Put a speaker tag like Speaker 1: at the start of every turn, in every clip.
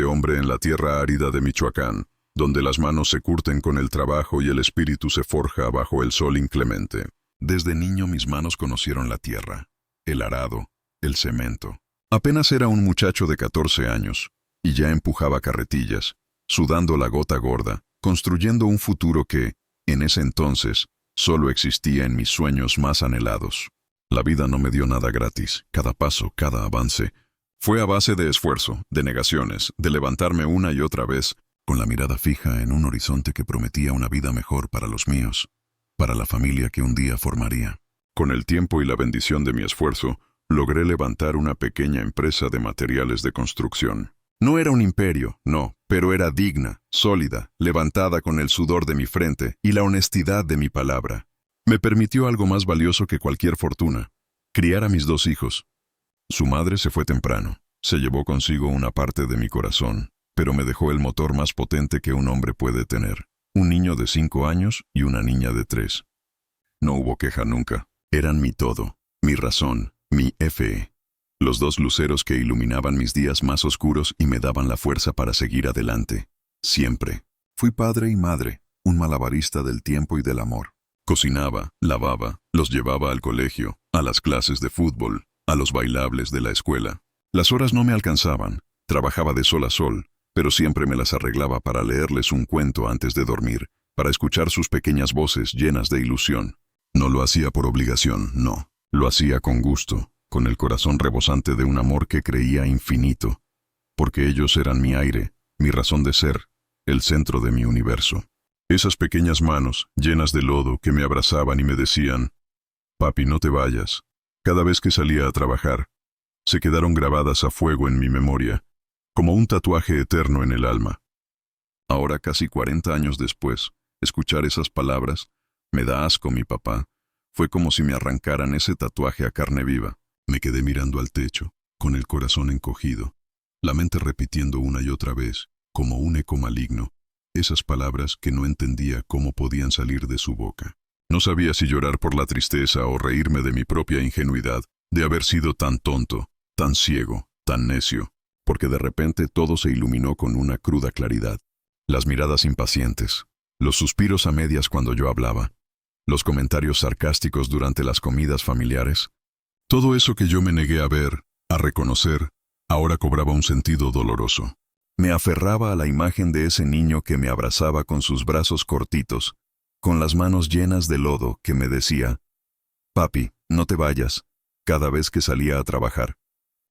Speaker 1: hombre en la tierra árida de Michoacán, donde las manos se curten con el trabajo y el espíritu se forja bajo el sol inclemente. Desde niño mis manos conocieron la tierra, el arado, el cemento. Apenas era un muchacho de 14 años, y ya empujaba carretillas, sudando la gota gorda, construyendo un futuro que, en ese entonces, solo existía en mis sueños más anhelados. La vida no me dio nada gratis. Cada paso, cada avance, fue a base de esfuerzo, de negaciones, de levantarme una y otra vez, con la mirada fija en un horizonte que prometía una vida mejor para los míos, para la familia que un día formaría. Con el tiempo y la bendición de mi esfuerzo, logré levantar una pequeña empresa de materiales de construcción. No era un imperio, no, pero era digna, sólida, levantada con el sudor de mi frente y la honestidad de mi palabra. Me permitió algo más valioso que cualquier fortuna: criar a mis 2 hijos. Su madre se fue temprano, se llevó consigo una parte de mi corazón, pero me dejó el motor más potente que un hombre puede tener: un niño de 5 años y una niña de 3. No hubo queja nunca. Eran mi todo, mi razón, mi fe. Los 2 luceros que iluminaban mis días más oscuros y me daban la fuerza para seguir adelante. Siempre. Fui padre y madre, un malabarista del tiempo y del amor. Cocinaba, lavaba, los llevaba al colegio, a las clases de fútbol, a los bailables de la escuela. Las horas no me alcanzaban, trabajaba de sol a sol, pero siempre me las arreglaba para leerles un cuento antes de dormir, para escuchar sus pequeñas voces llenas de ilusión. No lo hacía por obligación, no. Lo hacía con gusto, con el corazón rebosante de un amor que creía infinito, porque ellos eran mi aire, mi razón de ser, el centro de mi universo. Esas pequeñas manos, llenas de lodo, que me abrazaban y me decían: «Papi, no te vayas». Cada vez que salía a trabajar, se quedaron grabadas a fuego en mi memoria, como un tatuaje eterno en el alma. Ahora, casi 40 años después, escuchar esas palabras: «Me da asco mi papá», fue como si me arrancaran ese tatuaje a carne viva. Me quedé mirando al techo, con el corazón encogido, la mente repitiendo una y otra vez, como un eco maligno, esas palabras que no entendía cómo podían salir de su boca. No sabía si llorar por la tristeza o reírme de mi propia ingenuidad, de haber sido tan tonto, tan ciego, tan necio, porque de repente todo se iluminó con una cruda claridad. Las miradas impacientes, los suspiros a medias cuando yo hablaba, los comentarios sarcásticos durante las comidas familiares. Todo eso que yo me negué a ver, a reconocer, ahora cobraba un sentido doloroso. Me aferraba a la imagen de ese niño que me abrazaba con sus brazos cortitos, con las manos llenas de lodo, que me decía: «Papi, no te vayas», cada vez que salía a trabajar.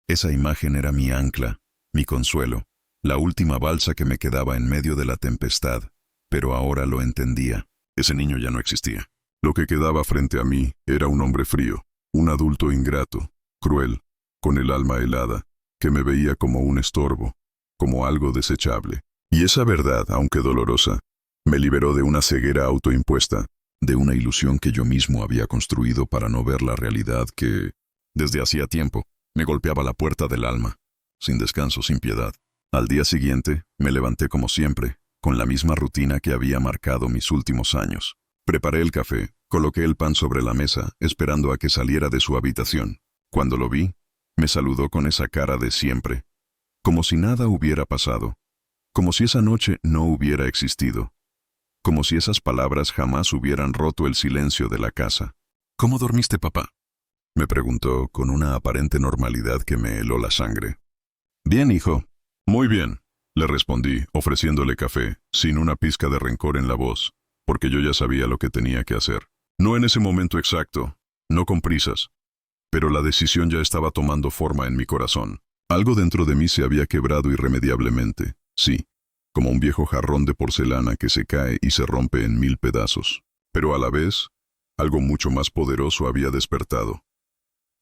Speaker 1: Esa imagen era mi ancla, mi consuelo, la última balsa que me quedaba en medio de la tempestad, pero ahora lo entendía. Ese niño ya no existía. Lo que quedaba frente a mí era un hombre frío, un adulto ingrato, cruel, con el alma helada, que me veía como un estorbo, como algo desechable. Y esa verdad, aunque dolorosa, me liberó de una ceguera autoimpuesta, de una ilusión que yo mismo había construido para no ver la realidad que, desde hacía tiempo, me golpeaba la puerta del alma, sin descanso, sin piedad. Al día siguiente, me levanté como siempre, con la misma rutina que había marcado mis últimos años. Preparé el café, coloqué el pan sobre la mesa, esperando a que saliera de su habitación. Cuando lo vi, me saludó con esa cara de siempre, como si nada hubiera pasado, como si esa noche no hubiera existido, como si esas palabras jamás hubieran roto el silencio de la casa. «¿Cómo dormiste, papá?», me preguntó con una aparente normalidad que me heló la sangre. «Bien, hijo». «Muy bien», le respondí, ofreciéndole café, sin una pizca de rencor en la voz, porque yo ya sabía lo que tenía que hacer. No en ese momento exacto, no con prisas, pero la decisión ya estaba tomando forma en mi corazón. Algo dentro de mí se había quebrado irremediablemente, sí, como un viejo jarrón de porcelana que se cae y se rompe en 1000 pedazos. Pero a la vez, algo mucho más poderoso había despertado.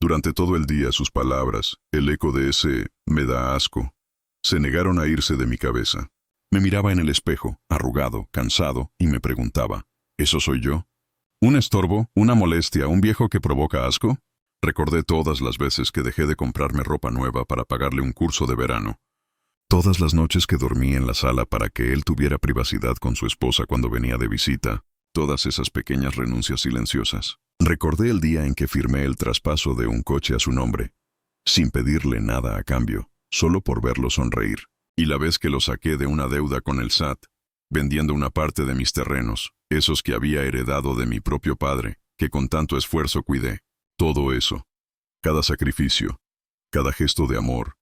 Speaker 1: Durante todo el día sus palabras, el eco de ese «me da asco», se negaron a irse de mi cabeza. Me miraba en el espejo, arrugado, cansado, y me preguntaba: ¿eso soy yo? ¿Un estorbo, una molestia, un viejo que provoca asco? Recordé todas las veces que dejé de comprarme ropa nueva para pagarle un curso de verano. Todas las noches que dormí en la sala para que él tuviera privacidad con su esposa cuando venía de visita. Todas esas pequeñas renuncias silenciosas. Recordé el día en que firmé el traspaso de un coche a su nombre, sin pedirle nada a cambio, solo por verlo sonreír. Y la vez que lo saqué de una deuda con el SAT, vendiendo una parte de mis terrenos, esos que había heredado de mi propio padre, que con tanto esfuerzo cuidé. Todo eso, cada sacrificio, cada gesto de amor,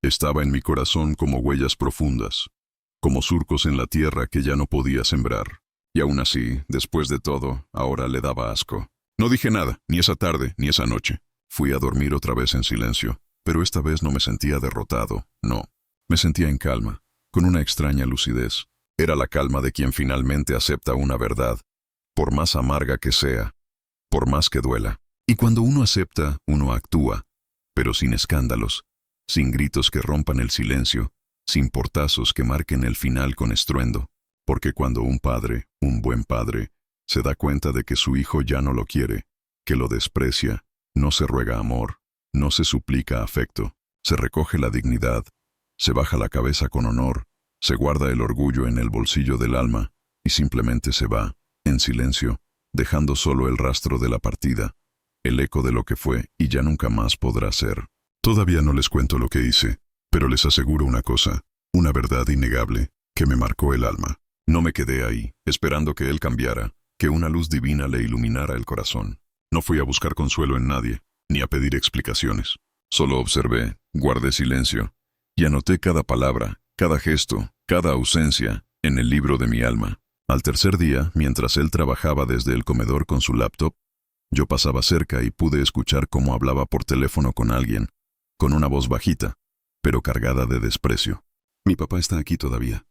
Speaker 1: estaba en mi corazón como huellas profundas, como surcos en la tierra que ya no podía sembrar. Y aún así, después de todo, ahora le daba asco. No dije nada, ni esa tarde, ni esa noche. Fui a dormir otra vez en silencio, pero esta vez no me sentía derrotado, no. Me sentía en calma, con una extraña lucidez. Era la calma de quien finalmente acepta una verdad, por más amarga que sea, por más que duela. Y cuando uno acepta, uno actúa, pero sin escándalos, sin gritos que rompan el silencio, sin portazos que marquen el final con estruendo. Porque cuando un padre, un buen padre, se da cuenta de que su hijo ya no lo quiere, que lo desprecia, no se ruega amor, no se suplica afecto, se recoge la dignidad, se baja la cabeza con honor, se guarda el orgullo en el bolsillo del alma y simplemente se va, en silencio, dejando solo el rastro de la partida, el eco de lo que fue y ya nunca más podrá ser. Todavía no les cuento lo que hice, pero les aseguro una cosa, una verdad innegable, que me marcó el alma. No me quedé ahí, esperando que él cambiara, que una luz divina le iluminara el corazón. No fui a buscar consuelo en nadie, ni a pedir explicaciones. Solo observé, guardé silencio, y anoté cada palabra, cada gesto, cada ausencia, en el libro de mi alma. Al tercer día, mientras él trabajaba desde el comedor con su laptop, yo pasaba cerca y pude escuchar cómo hablaba por teléfono con alguien, con una voz bajita, pero cargada de desprecio. «Mi papá está aquí todavía».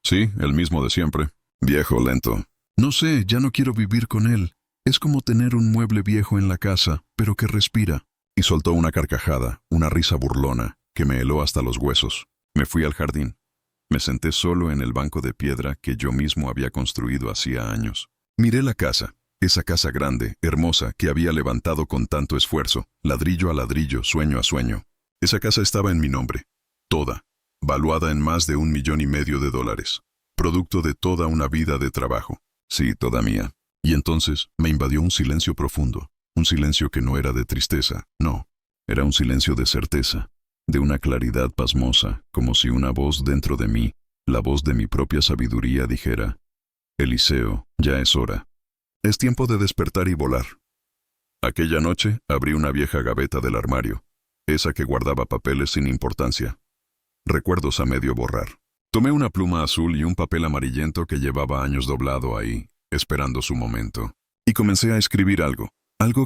Speaker 1: «Sí, el mismo de siempre. Viejo, lento». «No sé, ya no quiero vivir con él. Es como tener un mueble viejo en la casa, pero que respira». Y soltó una carcajada, una risa burlona, que me heló hasta los huesos. Me fui al jardín. Me senté solo en el banco de piedra que yo mismo había construido hacía años. Miré la casa, esa casa grande, hermosa, que había levantado con tanto esfuerzo, ladrillo a ladrillo, sueño a sueño. Esa casa estaba en mi nombre, toda, valuada en más de $1,500,000, producto de toda una vida de trabajo. Sí, toda mía. Y entonces me invadió un silencio profundo, un silencio que no era de tristeza, no, era un silencio de certeza, de una claridad pasmosa, como si una voz dentro de mí, la voz de mi propia sabiduría, dijera: «Eliseo, ya es hora. Es tiempo de despertar y volar». Aquella noche abrí una vieja gaveta del armario, esa que guardaba papeles sin importancia, recuerdos a medio borrar. Tomé una pluma azul y un papel amarillento que llevaba años doblado ahí, esperando su momento, y comencé a escribir algo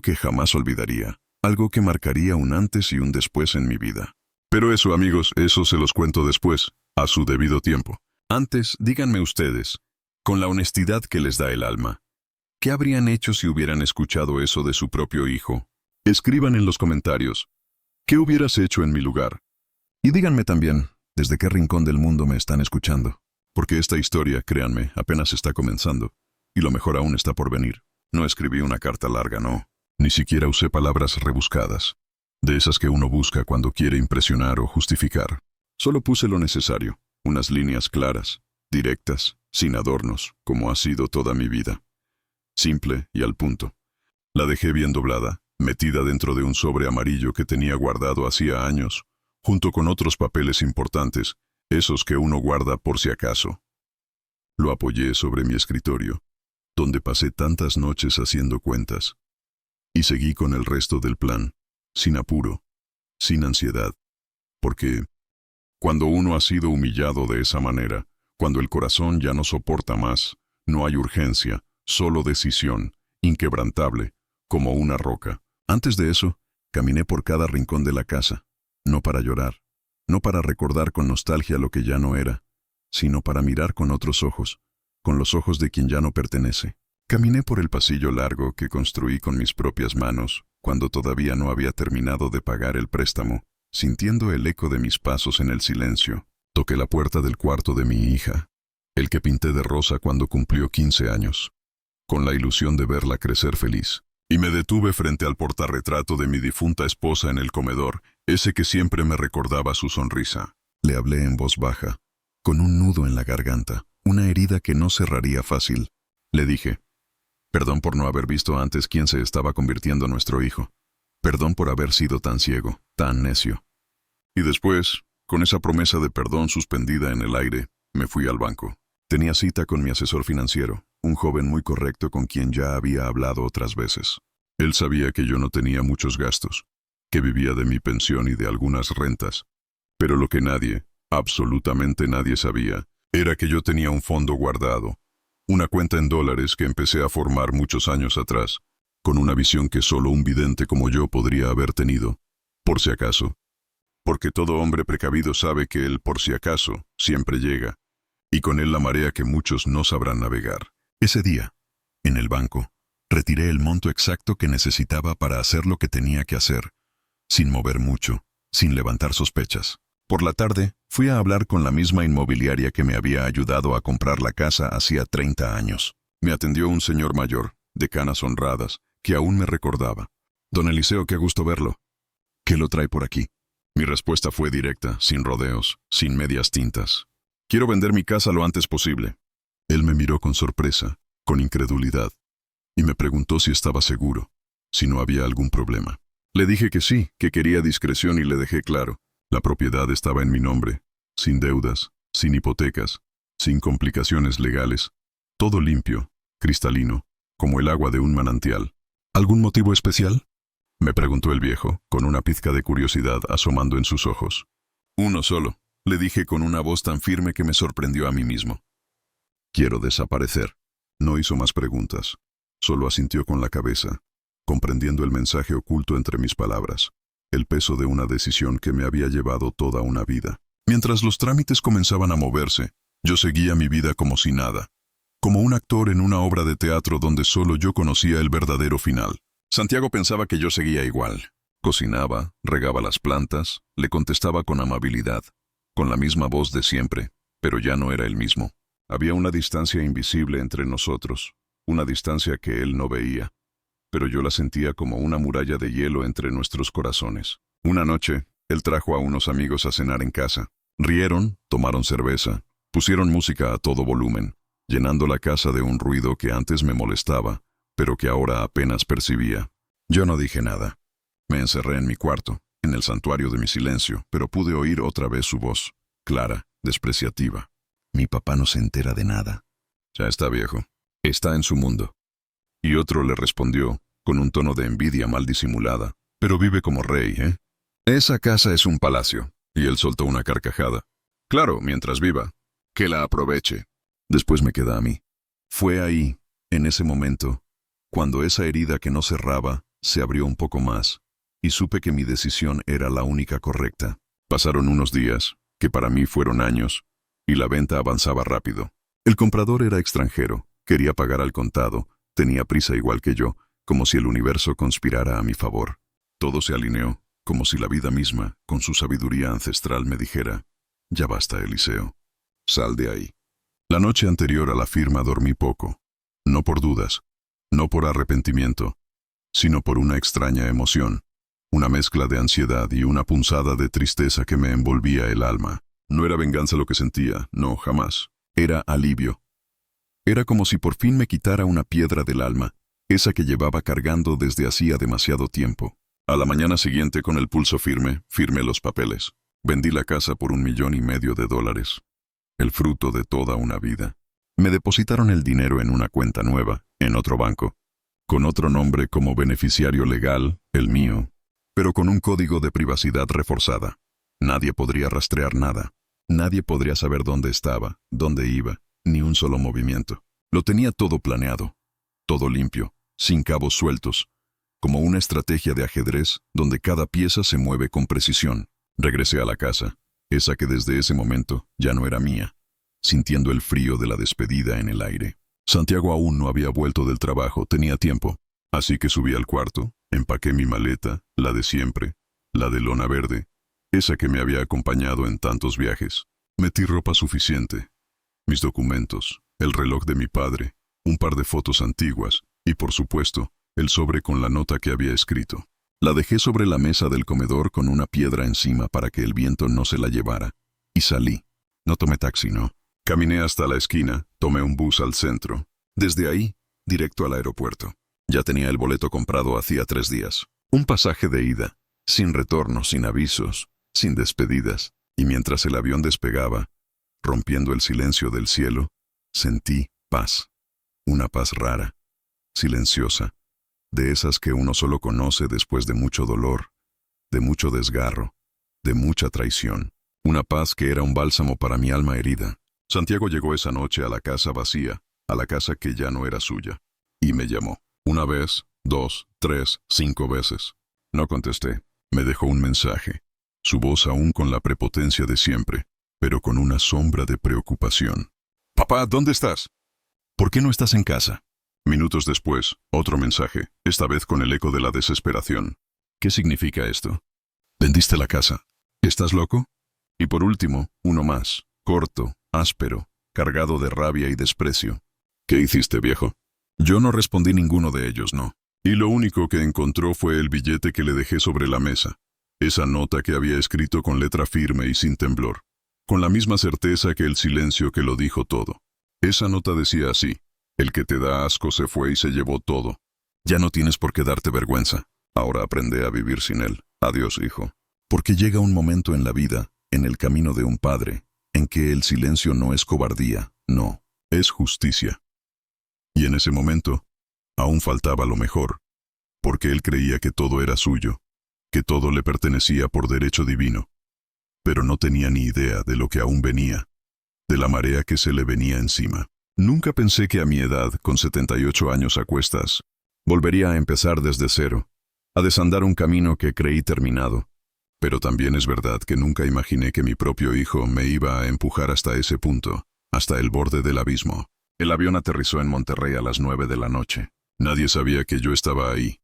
Speaker 1: que jamás olvidaría, algo que marcaría un antes y un después en mi vida. Pero eso, amigos, eso se los cuento después, a su debido tiempo. Antes, díganme ustedes, con la honestidad que les da el alma, ¿qué habrían hecho si hubieran escuchado eso de su propio hijo? Escriban en los comentarios, ¿qué hubieras hecho en mi lugar? Y díganme también, ¿desde qué rincón del mundo me están escuchando? Porque esta historia, créanme, apenas está comenzando, y lo mejor aún está por venir. No escribí una carta larga, no. Ni siquiera usé palabras rebuscadas, de esas que uno busca cuando quiere impresionar o justificar. Solo puse lo necesario, unas líneas claras, directas, sin adornos, como ha sido toda mi vida. Simple y al punto. La dejé bien doblada, metida dentro de un sobre amarillo que tenía guardado hacía años, junto con otros papeles importantes, esos que uno guarda por si acaso. Lo apoyé sobre mi escritorio, donde pasé tantas noches haciendo cuentas, y seguí con el resto del plan, sin apuro, sin ansiedad, porque cuando uno ha sido humillado de esa manera, cuando el corazón ya no soporta más, no hay urgencia, solo decisión, inquebrantable, como una roca. Antes de eso, caminé por cada rincón de la casa, no para llorar, no para recordar con nostalgia lo que ya no era, sino para mirar con otros ojos, con los ojos de quien ya no pertenece. Caminé por el pasillo largo que construí con mis propias manos, cuando todavía no había terminado de pagar el préstamo, sintiendo el eco de mis pasos en el silencio. Toqué la puerta del cuarto de mi hija, el que pinté de rosa cuando cumplió 15 años, con la ilusión de verla crecer feliz. Y me detuve frente al portarretrato de mi difunta esposa en el comedor, ese que siempre me recordaba su sonrisa. Le hablé en voz baja, con un nudo en la garganta, una herida que no cerraría fácil. Le dije: «Perdón por no haber visto antes quién se estaba convirtiendo nuestro hijo. Perdón por haber sido tan ciego, tan necio». Y después, Con esa promesa de perdón suspendida en el aire, me fui al banco. Tenía cita con mi asesor financiero, un joven muy correcto con quien ya había hablado otras veces. Él sabía que yo no tenía muchos gastos, que vivía de mi pensión y de algunas rentas. Pero lo que nadie, absolutamente nadie sabía, era que yo tenía un fondo guardado, una cuenta en dólares que empecé a formar muchos años atrás, con una visión que solo un vidente como yo podría haber tenido, por si acaso. Porque todo hombre precavido sabe que el por si acaso siempre llega, y con él la marea que muchos no sabrán navegar. Ese día, en el banco, retiré el monto exacto que necesitaba para hacer lo que tenía que hacer, sin mover mucho, sin levantar sospechas. Por la tarde, fui a hablar con la misma inmobiliaria que me había ayudado a comprar la casa hacía 30 años. Me atendió un señor mayor, de canas honradas, que aún me recordaba. «Don Eliseo, qué gusto verlo. ¿Qué lo trae por aquí?» Mi respuesta fue directa, sin rodeos, sin medias tintas. «Quiero vender mi casa lo antes posible». Él me miró con sorpresa, con incredulidad, y me preguntó si estaba seguro, si no había algún problema. Le dije que sí, que quería discreción y le dejé claro. La propiedad estaba en mi nombre, sin deudas, sin hipotecas, sin complicaciones legales, todo limpio, cristalino, como el agua de un manantial. ¿Algún motivo especial?, me preguntó el viejo, con una pizca de curiosidad asomando en sus ojos. «Uno solo», le dije con una voz tan firme que me sorprendió a mí mismo. «Quiero desaparecer». No hizo más preguntas, solo asintió con la cabeza, comprendiendo el mensaje oculto entre mis palabras, el peso de una decisión que me había llevado toda una vida. Mientras los trámites comenzaban a moverse, yo seguía mi vida como si nada, como un actor en una obra de teatro donde solo yo conocía el verdadero final. Santiago pensaba que yo seguía igual. Cocinaba, regaba las plantas, le contestaba con amabilidad, con la misma voz de siempre, pero ya no era el mismo. Había una distancia invisible entre nosotros, una distancia que él no veía, pero yo la sentía como una muralla de hielo entre nuestros corazones. Una noche, él trajo a unos amigos a cenar en casa. Rieron, tomaron cerveza, pusieron música a todo volumen, llenando la casa de un ruido que antes me molestaba, pero que ahora apenas percibía. Yo no dije nada. Me encerré en mi cuarto, en el santuario de mi silencio, pero pude oír otra vez su voz, clara, despreciativa. «Mi papá no se entera de nada. Ya está viejo. Está en su mundo». Y otro le respondió, con un tono de envidia mal disimulada: «Pero vive como rey, ¿eh? Esa casa es un palacio». Y él soltó una carcajada. «Claro, mientras viva. Que la aproveche». Después me queda a mí. Fue ahí, en ese momento, cuando esa herida que no cerraba se abrió un poco más, y supe que mi decisión era la única correcta. Pasaron unos días, que para mí fueron años, y la venta avanzaba rápido. El comprador era extranjero, quería pagar al contado, tenía prisa igual que yo, como si el universo conspirara a mi favor. Todo se alineó, como si la vida misma, con su sabiduría ancestral, me dijera: «Ya basta, Eliseo. Sal de ahí». La noche anterior a la firma dormí poco, no por dudas, no por arrepentimiento, sino por una extraña emoción, una mezcla de ansiedad y una punzada de tristeza que me envolvía el alma. No era venganza lo que sentía, no, jamás. Era alivio. Era como si por fin me quitara una piedra del alma, esa que llevaba cargando desde hacía demasiado tiempo. A la mañana siguiente, con el pulso firme, firmé los papeles. Vendí la casa por $1,500,000. El fruto de toda una vida. Me depositaron el dinero en una cuenta nueva, en otro banco, con otro nombre como beneficiario legal, el mío, pero con un código de privacidad reforzada. Nadie podría rastrear nada. Nadie podría saber dónde estaba, dónde iba, ni un solo movimiento. Lo tenía todo planeado, todo limpio, sin cabos sueltos, como una estrategia de ajedrez donde cada pieza se mueve con precisión. Regresé a la casa, esa que desde ese momento ya no era mía, sintiendo el frío de la despedida en el aire. Santiago aún no había vuelto del trabajo, tenía tiempo, así que subí al cuarto, empaqué mi maleta, la de siempre, la de lona verde, esa que me había acompañado en tantos viajes. Metí ropa suficiente, mis documentos, el reloj de mi padre, un par de fotos antiguas y, por supuesto, el sobre con la nota que había escrito. La dejé sobre la mesa del comedor con una piedra encima para que el viento no se la llevara, y salí. No tomé taxi, no. Caminé hasta la esquina, tomé un bus al centro. Desde ahí, directo al aeropuerto. Ya tenía el boleto comprado hacía 3 días. Un pasaje de ida, sin retorno, sin avisos, sin despedidas. Y mientras el avión despegaba, rompiendo el silencio del cielo, sentí paz. Una paz rara, silenciosa, de esas que uno solo conoce después de mucho dolor, de mucho desgarro, de mucha traición. Una paz que era un bálsamo para mi alma herida. Santiago llegó esa noche a la casa vacía, a la casa que ya no era suya, y me llamó. Una vez, 2, 3, 5 veces. No contesté. Me dejó un mensaje. Su voz aún con la prepotencia de siempre, pero con una sombra de preocupación. «Papá, ¿dónde estás? ¿Por qué no estás en casa?» Minutos después, otro mensaje, esta vez con el eco de la desesperación. «¿Qué significa esto? ¿Vendiste la casa? ¿Estás loco?» Y por último, uno más, corto, áspero, cargado de rabia y desprecio. «¿Qué hiciste, viejo?» Yo no respondí ninguno de ellos, no. Y lo único que encontró fue el billete que le dejé sobre la mesa. Esa nota que había escrito con letra firme y sin temblor. Con la misma certeza que el silencio que lo dijo todo. Esa nota decía así: «El que te da asco se fue y se llevó todo. Ya no tienes por qué darte vergüenza. Ahora aprende a vivir sin él. Adiós, hijo». Porque llega un momento en la vida, en el camino de un padre, en que el silencio no es cobardía, no, es justicia. Y en ese momento, aún faltaba lo mejor, porque él creía que todo era suyo, que todo le pertenecía por derecho divino, pero no tenía ni idea de lo que aún venía, de la marea que se le venía encima. Nunca pensé que a mi edad, con 78 años a cuestas, volvería a empezar desde cero, a desandar un camino que creí terminado. Pero también es verdad que nunca imaginé que mi propio hijo me iba a empujar hasta ese punto, hasta el borde del abismo. El avión aterrizó en Monterrey a las 9 de la noche. Nadie sabía que yo estaba ahí.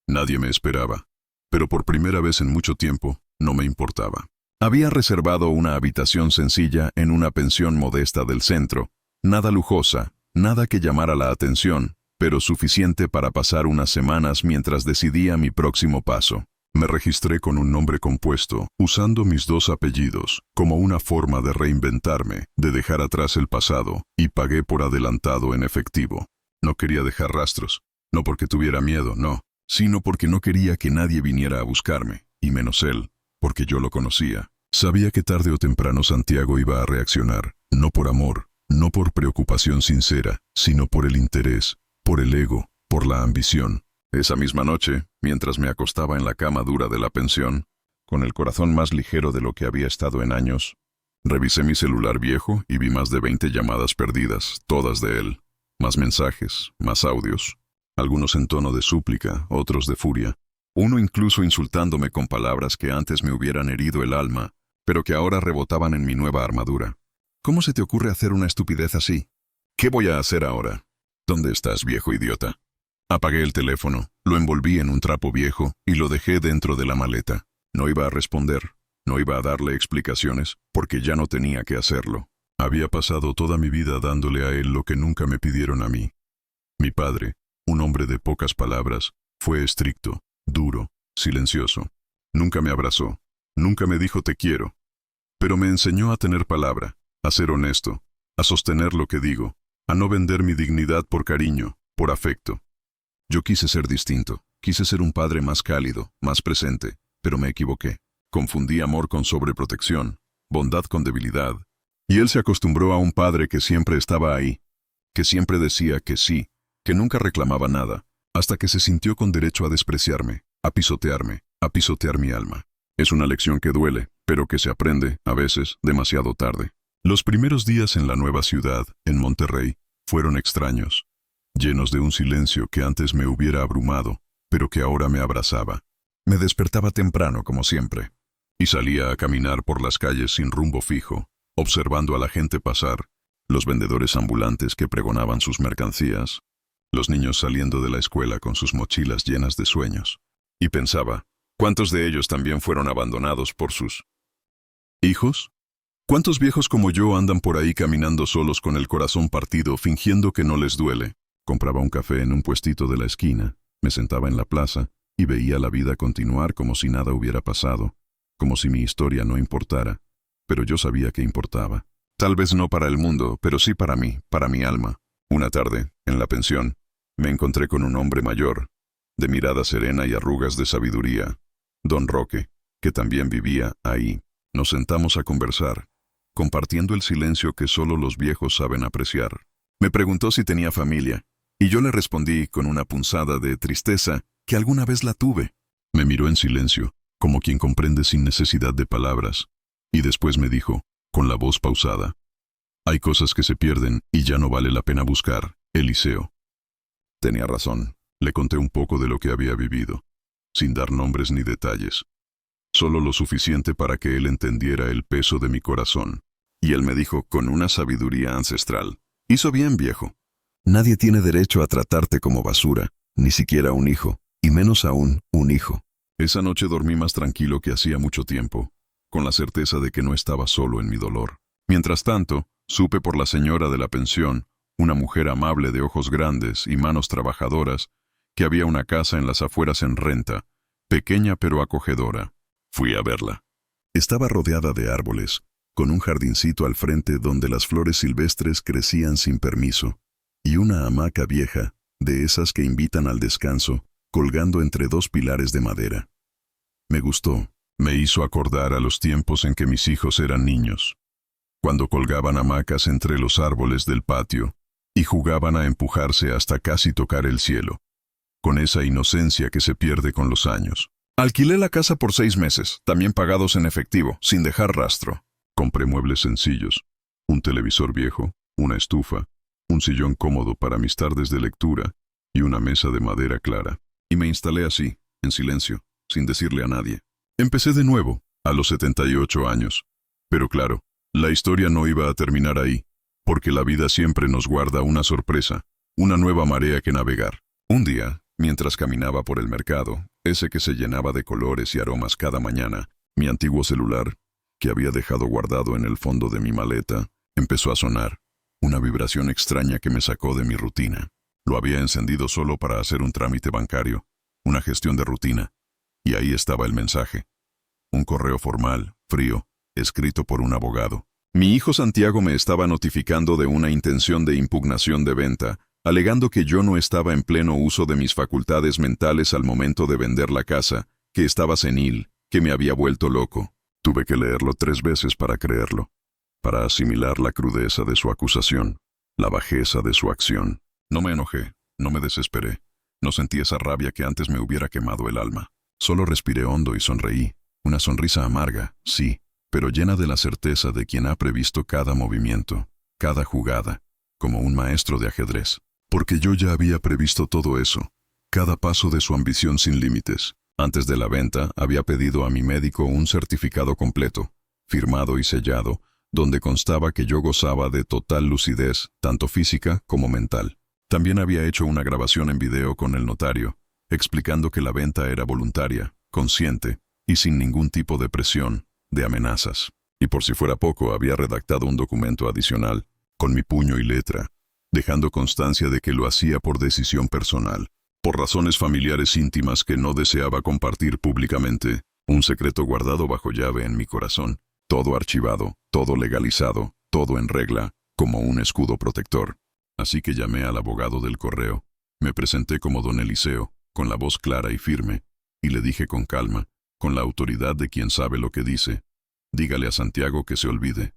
Speaker 1: Nadie me esperaba. Pero por primera vez en mucho tiempo, no me importaba. Había reservado una habitación sencilla en una pensión modesta del centro. Nada lujosa, nada que llamara la atención, pero suficiente para pasar unas semanas mientras decidía mi próximo paso. Me registré con un nombre compuesto, usando mis 2 apellidos, como una forma de reinventarme, de dejar atrás el pasado, y pagué por adelantado en efectivo. No quería dejar rastros, no porque tuviera miedo, no, sino porque no quería que nadie viniera a buscarme, y menos él, porque yo lo conocía. Sabía que tarde o temprano Santiago iba a reaccionar, no por amor, no por preocupación sincera, sino por el interés, por el ego, por la ambición. Esa misma noche, mientras me acostaba en la cama dura de la pensión, con el corazón más ligero de lo que había estado en años, revisé mi celular viejo y vi más de 20 llamadas perdidas, todas de él. Más mensajes, más audios, algunos en tono de súplica, otros de furia. Uno incluso insultándome con palabras que antes me hubieran herido el alma, pero que ahora rebotaban en mi nueva armadura. ¿Cómo se te ocurre hacer una estupidez así? ¿Qué voy a hacer ahora? ¿Dónde estás, viejo idiota? Apagué el teléfono, lo envolví en un trapo viejo y lo dejé dentro de la maleta. No iba a responder, no iba a darle explicaciones, porque ya no tenía que hacerlo. Había pasado toda mi vida dándole a él lo que nunca me pidieron a mí. Mi padre, un hombre de pocas palabras, fue estricto, duro, silencioso. Nunca me abrazó, nunca me dijo te quiero. Pero me enseñó a tener palabra, a ser honesto, a sostener lo que digo, a no vender mi dignidad por cariño, por afecto. Yo quise ser distinto, quise ser un padre más cálido, más presente, pero me equivoqué. Confundí amor con sobreprotección, bondad con debilidad. Y él se acostumbró a un padre que siempre estaba ahí, que siempre decía que sí, que nunca reclamaba nada, hasta que se sintió con derecho a despreciarme, a pisotear mi alma. Es una lección que duele, pero que se aprende, a veces, demasiado tarde. Los primeros días en la nueva ciudad, en Monterrey, fueron extraños, llenos de un silencio que antes me hubiera abrumado, pero que ahora me abrazaba. Me despertaba temprano, como siempre, y salía a caminar por las calles sin rumbo fijo, observando a la gente pasar, los vendedores ambulantes que pregonaban sus mercancías, los niños saliendo de la escuela con sus mochilas llenas de sueños. Y pensaba, ¿cuántos de ellos también fueron abandonados por sus hijos? ¿Cuántos viejos como yo andan por ahí caminando solos con el corazón partido, fingiendo que no les duele? Compraba un café en un puestito de la esquina, me sentaba en la plaza y veía la vida continuar como si nada hubiera pasado, como si mi historia no importara, pero yo sabía que importaba. Tal vez no para el mundo, pero sí para mí, para mi alma. Una tarde, en la pensión, me encontré con un hombre mayor, de mirada serena y arrugas de sabiduría, don Roque, que también vivía ahí. Nos sentamos a conversar, compartiendo el silencio que solo los viejos saben apreciar. Me preguntó si tenía familia, y yo le respondí con una punzada de tristeza que alguna vez la tuve. Me miró en silencio, como quien comprende sin necesidad de palabras, y después me dijo, con la voz pausada: hay cosas que se pierden y ya no vale la pena buscar, Eliseo. Tenía razón. Le conté un poco de lo que había vivido, sin dar nombres ni detalles. Solo lo suficiente para que él entendiera el peso de mi corazón. Y él me dijo con una sabiduría ancestral: hizo bien, viejo. Nadie tiene derecho a tratarte como basura, ni siquiera un hijo, y menos aún un hijo. Esa noche dormí más tranquilo que hacía mucho tiempo, con la certeza de que no estaba solo en mi dolor. Mientras tanto, supe por la señora de la pensión, una mujer amable de ojos grandes y manos trabajadoras, que había una casa en las afueras en renta, pequeña pero acogedora. Fui a verla. Estaba rodeada de árboles, con un jardincito al frente donde las flores silvestres crecían sin permiso, y una hamaca vieja, de esas que invitan al descanso, colgando entre dos pilares de madera. Me gustó, me hizo acordar a los tiempos en que mis hijos eran niños, cuando colgaban hamacas entre los árboles del patio y jugaban a empujarse hasta casi tocar el cielo, con esa inocencia que se pierde con los años. Alquilé la casa por 6 meses, también pagados en efectivo, sin dejar rastro. Compré muebles sencillos, un televisor viejo, una estufa, un sillón cómodo para mis tardes de lectura y una mesa de madera clara. Y me instalé así, en silencio, sin decirle a nadie. Empecé de nuevo, a los 78 años. Pero claro, la historia no iba a terminar ahí, porque la vida siempre nos guarda una sorpresa, una nueva marea que navegar. Un día, mientras caminaba por el mercado, ese que se llenaba de colores y aromas cada mañana, mi antiguo celular, que había dejado guardado en el fondo de mi maleta, empezó a sonar, una vibración extraña que me sacó de mi rutina. Lo había encendido solo para hacer un trámite bancario, una gestión de rutina, y ahí estaba el mensaje. Un correo formal, frío, escrito por un abogado. Mi hijo Santiago me estaba notificando de una intención de impugnación de venta, alegando que yo no estaba en pleno uso de mis facultades mentales al momento de vender la casa, que estaba senil, que me había vuelto loco. Tuve que leerlo 3 veces para creerlo, para asimilar la crudeza de su acusación, la bajeza de su acción. No me enojé, no me desesperé, no sentí esa rabia que antes me hubiera quemado el alma. Solo respiré hondo y sonreí, una sonrisa amarga, sí, pero llena de la certeza de quien ha previsto cada movimiento, cada jugada, como un maestro de ajedrez. Porque yo ya había previsto todo eso, cada paso de su ambición sin límites. Antes de la venta, había pedido a mi médico un certificado completo, firmado y sellado, donde constaba que yo gozaba de total lucidez, tanto física como mental. También había hecho una grabación en video con el notario, explicando que la venta era voluntaria, consciente y sin ningún tipo de presión, de amenazas. Y por si fuera poco, había redactado un documento adicional, con mi puño y letra, dejando constancia de que lo hacía por decisión personal, por razones familiares íntimas que no deseaba compartir públicamente, un secreto guardado bajo llave en mi corazón, todo archivado, todo legalizado, todo en regla, como un escudo protector. Así que llamé al abogado del correo, me presenté como don Eliseo, con la voz clara y firme, y le dije con calma, con la autoridad de quien sabe lo que dice: dígale a Santiago que se olvide.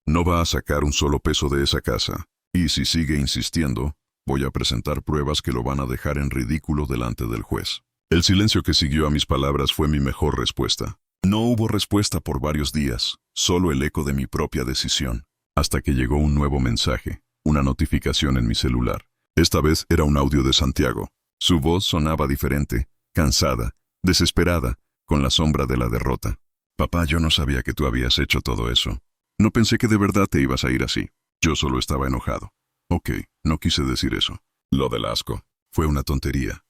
Speaker 1: No va a sacar un solo peso de esa casa, y si sigue insistiendo, voy a presentar pruebas que lo van a dejar en ridículo delante del juez. El silencio que siguió a mis palabras fue mi mejor respuesta. No hubo respuesta por varios días, solo el eco de mi propia decisión, hasta que llegó un nuevo mensaje, una notificación en mi celular. Esta vez era un audio de Santiago. Su voz sonaba diferente, cansada, desesperada, con la sombra de la derrota. Papá, yo no sabía que tú habías hecho todo eso. No pensé que de verdad te ibas a ir así. Yo solo estaba enojado. Ok, no quise decir eso. Lo del asco. Fue una tontería.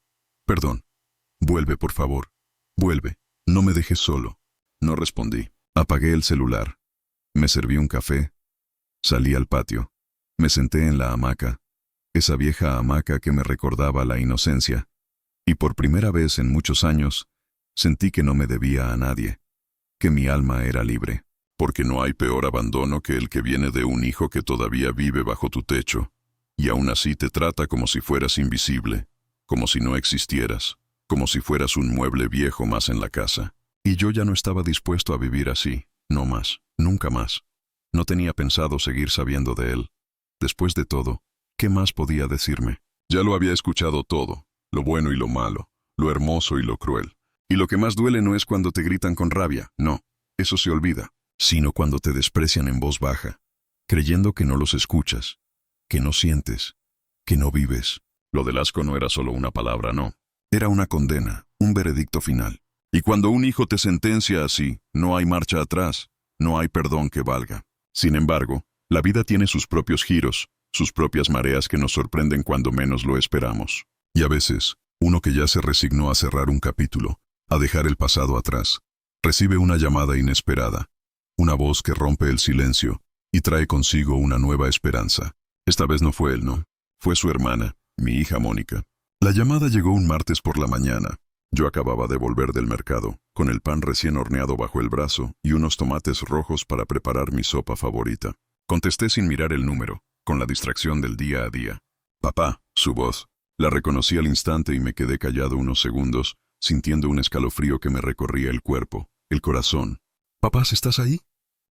Speaker 1: Perdón. Vuelve, por favor. Vuelve. No me dejes solo. No respondí. Apagué el celular. Me serví un café. Salí al patio. Me senté en la hamaca. Esa vieja hamaca que me recordaba la inocencia. Y por primera vez en muchos años, sentí que no me debía a nadie. Que mi alma era libre. Porque no hay peor abandono que el que viene de un hijo que todavía vive bajo tu techo, y aún así te trata como si fueras invisible, como si no existieras, como si fueras un mueble viejo más en la casa. Y yo ya no estaba dispuesto a vivir así. No más, nunca más. No tenía pensado seguir sabiendo de él. Después de todo, ¿qué más podía decirme? Ya lo había escuchado todo, lo bueno y lo malo, lo hermoso y lo cruel. Y lo que más duele no es cuando te gritan con rabia, no, eso se olvida, sino cuando te desprecian en voz baja, creyendo que no los escuchas, que no sientes, que no vives. Lo del asco no era solo una palabra, no. Era una condena, un veredicto final. Y cuando un hijo te sentencia así, no hay marcha atrás, no hay perdón que valga. Sin embargo, la vida tiene sus propios giros, sus propias mareas que nos sorprenden cuando menos lo esperamos. Y a veces, uno que ya se resignó a cerrar un capítulo, a dejar el pasado atrás, recibe una llamada inesperada, una voz que rompe el silencio y trae consigo una nueva esperanza. Esta vez no fue él, no. Fue su hermana, mi hija Mónica. La llamada llegó un martes por la mañana. Yo acababa de volver del mercado, con el pan recién horneado bajo el brazo y unos tomates rojos para preparar mi sopa favorita. Contesté sin mirar el número, con la distracción del día a día. Papá, su voz. La reconocí al instante y me quedé callado unos segundos, sintiendo un escalofrío que me recorría el cuerpo, el corazón. «Papás, ¿estás ahí?»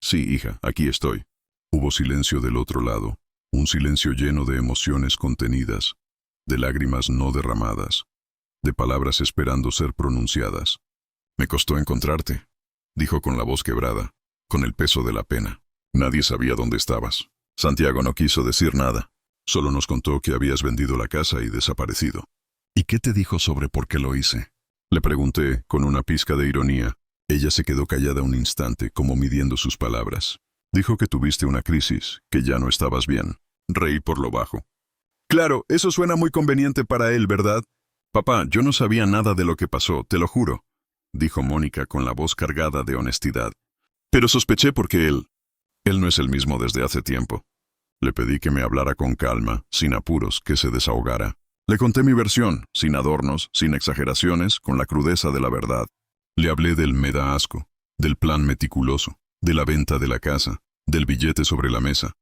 Speaker 1: «Sí, hija, aquí estoy». Hubo silencio del otro lado, un silencio lleno de emociones contenidas, de lágrimas no derramadas, de palabras esperando ser pronunciadas. «Me costó encontrarte», dijo con la voz quebrada, con el peso de la pena. «Nadie sabía dónde estabas. Santiago no quiso decir nada. Solo nos contó que habías vendido la casa y desaparecido». «¿Y qué te dijo sobre por qué lo hice?», le pregunté, con una pizca de ironía. Ella se quedó callada un instante, como midiendo sus palabras. «Dijo que tuviste una crisis, que ya no estabas bien». Reí por lo bajo. «Claro, eso suena muy conveniente para él, ¿verdad?» «Papá, yo no sabía nada de lo que pasó, te lo juro», dijo Mónica con la voz cargada de honestidad. «Pero sospeché porque él no es el mismo desde hace tiempo». Le pedí que me hablara con calma, sin apuros, que se desahogara. Le conté mi versión, sin adornos, sin exageraciones, con la crudeza de la verdad. Le hablé del me da asco, del plan meticuloso, de la venta de la casa, del billete sobre la mesa.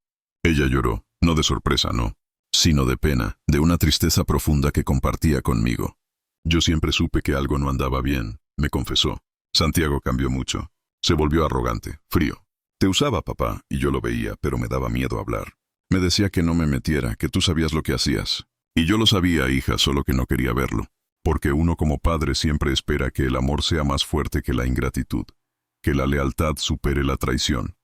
Speaker 1: Ella lloró, no de sorpresa, no, sino de pena, de una tristeza profunda que compartía conmigo. Yo siempre supe que algo no andaba bien, me confesó. Santiago cambió mucho. Se volvió arrogante, frío. Te usaba, papá, y yo lo veía, pero me daba miedo hablar. Me decía que no me metiera, que tú sabías lo que hacías. Y yo lo sabía, hija, solo que no quería verlo. Porque uno como padre siempre espera que el amor sea más fuerte que la ingratitud, que la lealtad supere la traición.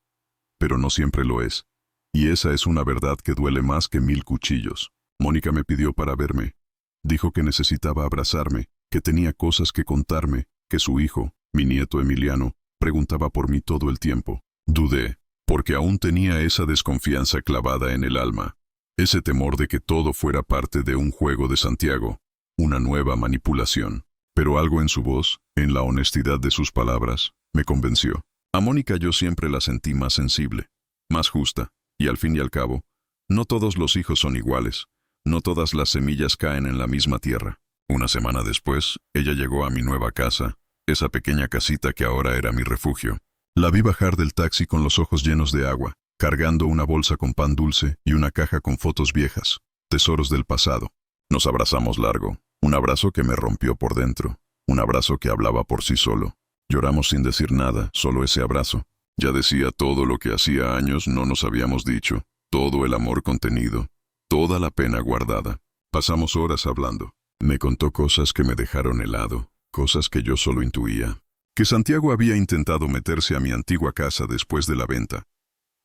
Speaker 1: Pero no siempre lo es. Y esa es una verdad que duele más que 1000 cuchillos. Mónica me pidió para verme. Dijo que necesitaba abrazarme, que tenía cosas que contarme, que su hijo, mi nieto Emiliano, preguntaba por mí todo el tiempo. Dudé, porque aún tenía esa desconfianza clavada en el alma, ese temor de que todo fuera parte de un juego de Santiago, una nueva manipulación. Pero algo en su voz, en la honestidad de sus palabras, me convenció. A Mónica yo siempre la sentí más sensible, más justa, y al fin y al cabo, no todos los hijos son iguales, no todas las semillas caen en la misma tierra. Una semana después, ella llegó a mi nueva casa, esa pequeña casita que ahora era mi refugio. La vi bajar del taxi con los ojos llenos de agua, cargando una bolsa con pan dulce y una caja con fotos viejas, tesoros del pasado. Nos abrazamos largo, un abrazo que me rompió por dentro, un abrazo que hablaba por sí solo. Lloramos sin decir nada, solo ese abrazo. Ya decía todo lo que hacía años no nos habíamos dicho, todo el amor contenido, toda la pena guardada. Pasamos horas hablando. Me contó cosas que me dejaron helado, cosas que yo solo intuía. Que Santiago había intentado meterse a mi antigua casa después de la venta,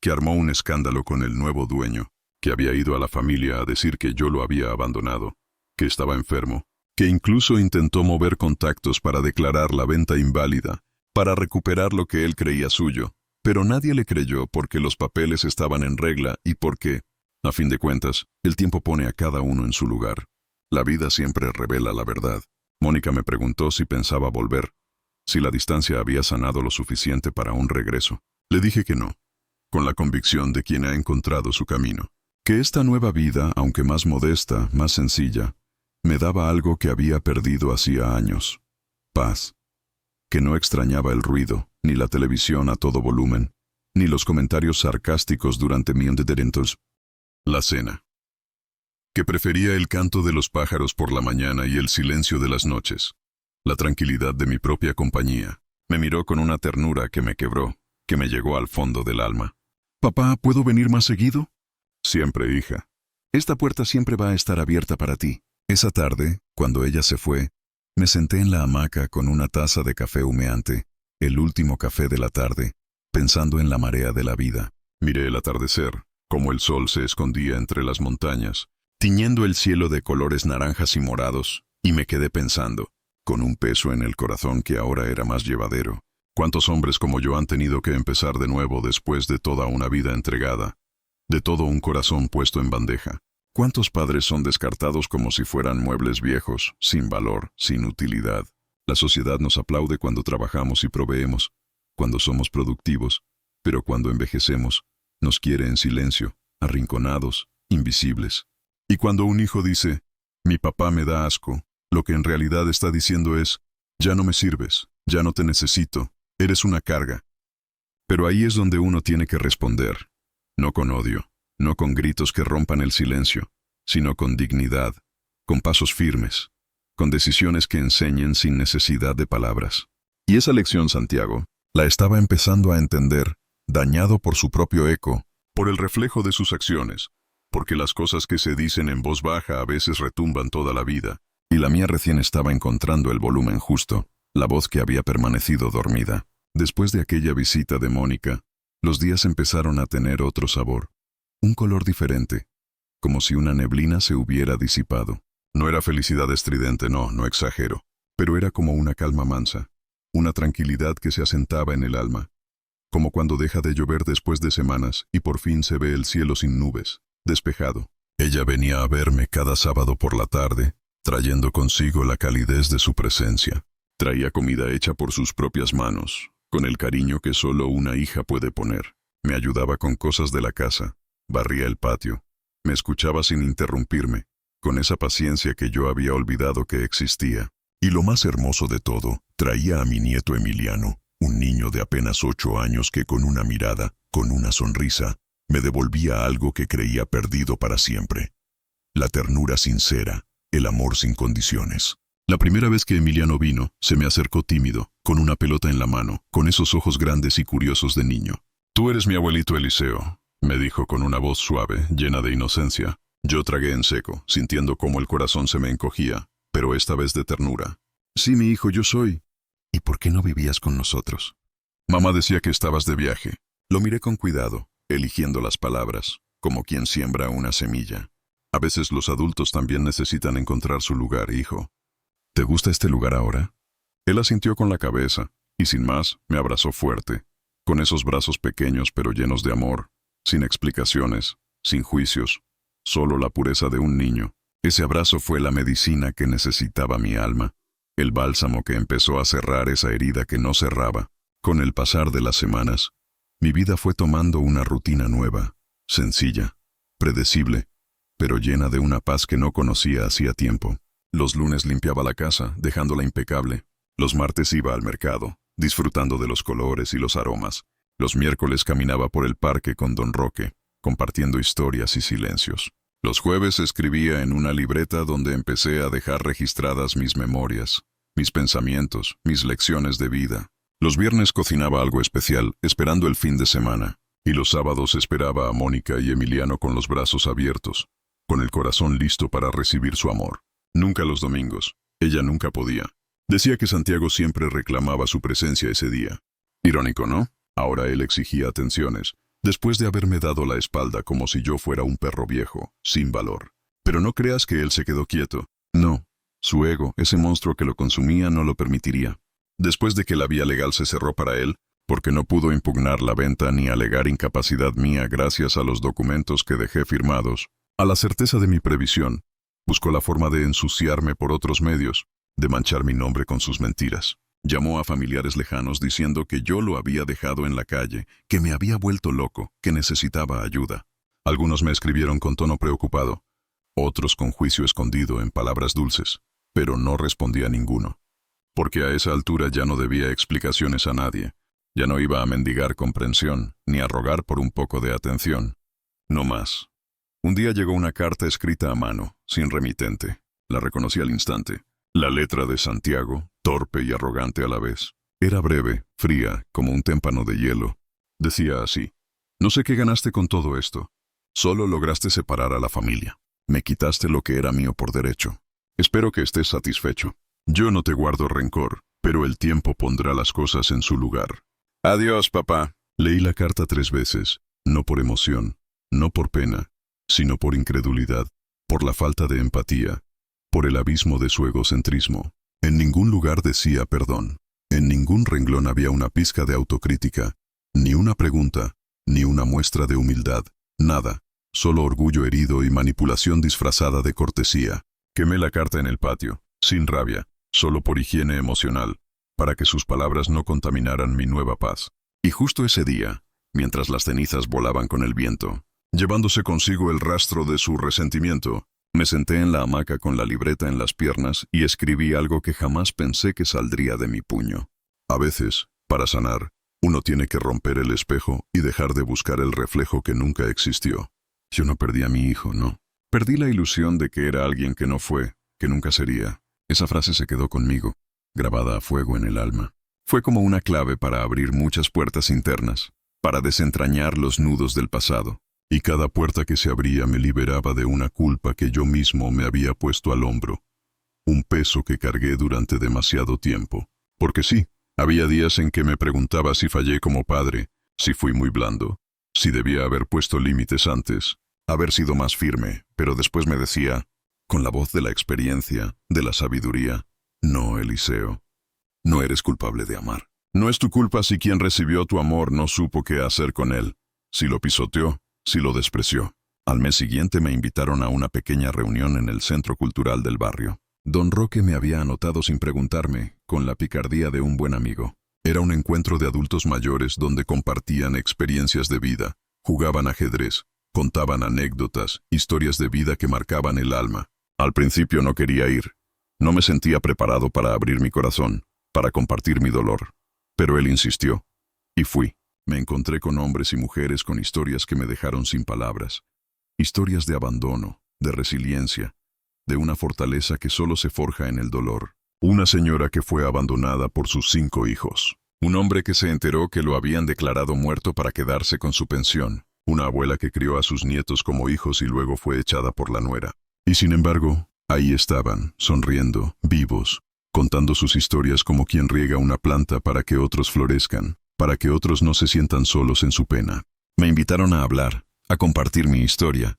Speaker 1: que armó un escándalo con el nuevo dueño, que había ido a la familia a decir que yo lo había abandonado, que estaba enfermo, que incluso intentó mover contactos para declarar la venta inválida, para recuperar lo que él creía suyo, pero nadie le creyó porque los papeles estaban en regla y porque, a fin de cuentas, el tiempo pone a cada uno en su lugar. La vida siempre revela la verdad. Mónica me preguntó si pensaba volver, si la distancia había sanado lo suficiente para un regreso. Le dije que no, con la convicción de quien ha encontrado su camino. Que esta nueva vida, aunque más modesta, más sencilla, me daba algo que había perdido hacía años. Paz. Que no extrañaba el ruido, ni la televisión a todo volumen, ni los comentarios sarcásticos durante mi entretenimientos. La cena. Que prefería el canto de los pájaros por la mañana y el silencio de las noches. La tranquilidad de mi propia compañía. Me miró con una ternura que me quebró. que me llegó al fondo del alma. «Papá, ¿puedo venir más seguido?» «Siempre, hija. Esta puerta siempre va a estar abierta para ti». Esa tarde, cuando ella se fue, me senté en la hamaca con una taza de café humeante, el último café de la tarde, pensando en la marea de la vida. Miré el atardecer, como el sol se escondía entre las montañas, tiñendo el cielo de colores naranjas y morados, y me quedé pensando, con un peso en el corazón que ahora era más llevadero. ¿Cuántos hombres como yo han tenido que empezar de nuevo después de toda una vida entregada, de todo un corazón puesto en bandeja? ¿Cuántos padres son descartados como si fueran muebles viejos, sin valor, sin utilidad? La sociedad nos aplaude cuando trabajamos y proveemos, cuando somos productivos, pero cuando envejecemos, nos quiere en silencio, arrinconados, invisibles. Y cuando un hijo dice, «Mi papá me da asco», lo que en realidad está diciendo es, «Ya no me sirves, ya no te necesito, eres una carga». Pero ahí es donde uno tiene que responder, no con odio, no con gritos que rompan el silencio, sino con dignidad, con pasos firmes, con decisiones que enseñen sin necesidad de palabras. Y esa lección Santiago la estaba empezando a entender, dañado por su propio eco, por el reflejo de sus acciones, porque las cosas que se dicen en voz baja a veces retumban toda la vida, y la mía recién estaba encontrando el volumen justo, la voz que había permanecido dormida. Después de aquella visita de Mónica, los días empezaron a tener otro sabor, un color diferente, como si una neblina se hubiera disipado. No era felicidad estridente, no exagero, pero era como una calma mansa, una tranquilidad que se asentaba en el alma, como cuando deja de llover después de semanas y por fin se ve el cielo sin nubes, despejado. Ella venía a verme cada sábado por la tarde, trayendo consigo la calidez de su presencia. Traía comida hecha por sus propias manos, con el cariño que solo una hija puede poner. Me ayudaba con cosas de la casa, barría el patio, me escuchaba sin interrumpirme, con esa paciencia que yo había olvidado que existía. Y lo más hermoso de todo, traía a mi nieto Emiliano, un niño de apenas 8 años que con una mirada, con una sonrisa, me devolvía algo que creía perdido para siempre. La ternura sincera, el amor sin condiciones. La primera vez que Emiliano vino, se me acercó tímido, con una pelota en la mano, con esos ojos grandes y curiosos de niño. «Tú eres mi abuelito Eliseo», me dijo con una voz suave, llena de inocencia. Yo tragué en seco, sintiendo cómo el corazón se me encogía, pero esta vez de ternura. «Sí, mi hijo, yo soy». «¿Y por qué no vivías con nosotros?» «Mamá decía que estabas de viaje». Lo miré con cuidado, eligiendo las palabras, como quien siembra una semilla. «A veces los adultos también necesitan encontrar su lugar, hijo». «¿Te gusta este lugar ahora?» Él asintió con la cabeza, y sin más, me abrazó fuerte, con esos brazos pequeños pero llenos de amor, sin explicaciones, sin juicios, solo la pureza de un niño. Ese abrazo fue la medicina que necesitaba mi alma, el bálsamo que empezó a cerrar esa herida que no cerraba. Con el pasar de las semanas, mi vida fue tomando una rutina nueva, sencilla, predecible, pero llena de una paz que no conocía hacía tiempo. Los lunes limpiaba la casa, dejándola impecable. Los martes iba al mercado, disfrutando de los colores y los aromas. Los miércoles caminaba por el parque con Don Roque, compartiendo historias y silencios. Los jueves escribía en una libreta donde empecé a dejar registradas mis memorias, mis pensamientos, mis lecciones de vida. Los viernes cocinaba algo especial, esperando el fin de semana, y los sábados esperaba a Mónica y Emiliano con los brazos abiertos, con el corazón listo para recibir su amor. Nunca los domingos. Ella nunca podía. Decía que Santiago siempre reclamaba su presencia ese día. Irónico, ¿no? Ahora él exigía atenciones, después de haberme dado la espalda como si yo fuera un perro viejo, sin valor. Pero no creas que él se quedó quieto. No. Su ego, ese monstruo que lo consumía, no lo permitiría. Después de que la vía legal se cerró para él, porque no pudo impugnar la venta ni alegar incapacidad mía gracias a los documentos que dejé firmados, a la certeza de mi previsión, buscó la forma de ensuciarme por otros medios, de manchar mi nombre con sus mentiras. Llamó a familiares lejanos diciendo que yo lo había dejado en la calle, que me había vuelto loco, que necesitaba ayuda. Algunos me escribieron con tono preocupado, otros con juicio escondido en palabras dulces, pero no respondí a ninguno. Porque a esa altura ya no debía explicaciones a nadie, ya no iba a mendigar comprensión, ni a rogar por un poco de atención. No más. Un día llegó una carta escrita a mano, sin remitente. La reconocí al instante. La letra de Santiago, torpe y arrogante a la vez. Era breve, fría, como un témpano de hielo, Decía así: no sé qué ganaste con todo esto. Solo lograste separar a la familia. Me quitaste lo que era mío por derecho. Espero que estés satisfecho. Yo no te guardo rencor, pero el tiempo pondrá las cosas en su lugar. Adiós, papá. Leí la carta 3 veces, no por emoción, no por pena, sino por incredulidad, por la falta de empatía, por el abismo de su egocentrismo. En ningún lugar decía perdón. En ningún renglón había una pizca de autocrítica, ni una pregunta, ni una muestra de humildad, nada, solo orgullo herido y manipulación disfrazada de cortesía. Quemé la carta en el patio, sin rabia, solo por higiene emocional, para que sus palabras no contaminaran mi nueva paz. Y justo ese día, mientras las cenizas volaban con el viento, llevándose consigo el rastro de su resentimiento, me senté en la hamaca con la libreta en las piernas y escribí algo que jamás pensé que saldría de mi puño. A veces, para sanar, uno tiene que romper el espejo y dejar de buscar el reflejo que nunca existió. Yo no perdí a mi hijo, no. Perdí la ilusión de que era alguien que no fue, que nunca sería. Esa frase se quedó conmigo, grabada a fuego en el alma. Fue como una clave para abrir muchas puertas internas, para desentrañar los nudos del pasado. Y cada puerta que se abría me liberaba de una culpa que yo mismo me había puesto al hombro. Un peso que cargué durante demasiado tiempo. Porque sí, había días en que me preguntaba si fallé como padre, si fui muy blando, si debía haber puesto límites antes, haber sido más firme, pero después me decía, con la voz de la experiencia, de la sabiduría: no, Eliseo, no eres culpable de amar. No es tu culpa si quien recibió tu amor no supo qué hacer con él, si lo pisoteó, si lo despreció. Al mes siguiente me invitaron a una pequeña reunión en el centro cultural del barrio. Don Roque me había anotado sin preguntarme, con la picardía de un buen amigo. Era un encuentro de adultos mayores donde compartían experiencias de vida, jugaban ajedrez, contaban anécdotas, historias de vida que marcaban el alma. Al principio no quería ir. No me sentía preparado para abrir mi corazón, para compartir mi dolor. Pero él insistió, y fui. Me encontré con hombres y mujeres con historias que me dejaron sin palabras. Historias de abandono, de resiliencia, de una fortaleza que solo se forja en el dolor. Una señora que fue abandonada por sus 5 hijos. Un hombre que se enteró que lo habían declarado muerto para quedarse con su pensión. Una abuela que crió a sus nietos como hijos y luego fue echada por la nuera. Y sin embargo, ahí estaban, sonriendo, vivos, contando sus historias como quien riega una planta para que otros florezcan, para que otros no se sientan solos en su pena. Me invitaron a hablar, a compartir mi historia,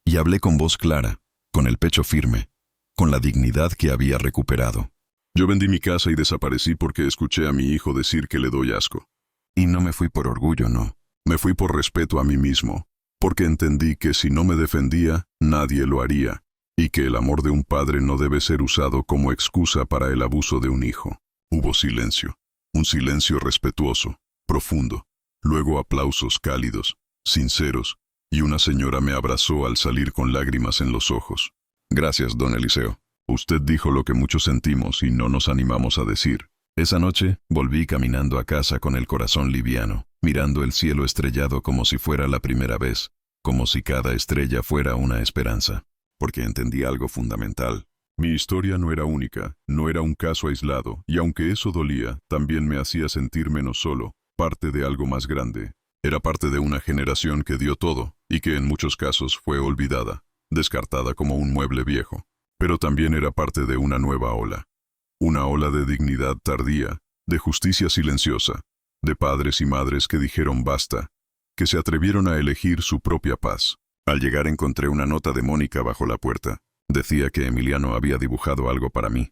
Speaker 1: y hablé con voz clara, con el pecho firme, con la dignidad que había recuperado. Yo vendí mi casa y desaparecí porque escuché a mi hijo decir que le doy asco. Y no me fui por orgullo, no. Me fui por respeto a mí mismo, porque entendí que si no me defendía, nadie lo haría, y que el amor de un padre no debe ser usado como excusa para el abuso de un hijo. Hubo silencio, un silencio respetuoso, profundo, luego aplausos cálidos, sinceros, y una señora me abrazó al salir con lágrimas en los ojos. Gracias, don Eliseo. Usted dijo lo que muchos sentimos y no nos animamos a decir. Esa noche volví caminando a casa con el corazón liviano, mirando el cielo estrellado como si fuera la primera vez, como si cada estrella fuera una esperanza, porque entendí algo fundamental. Mi historia no era única, no era un caso aislado, y aunque eso dolía, también me hacía sentir menos solo, parte de algo más grande. Era parte de una generación que dio todo, y que en muchos casos fue olvidada, descartada como un mueble viejo. Pero también era parte de una nueva ola. Una ola de dignidad tardía, de justicia silenciosa, de padres y madres que dijeron basta, que se atrevieron a elegir su propia paz. Al llegar encontré una nota de Mónica bajo la puerta. Decía que Emiliano había dibujado algo para mí.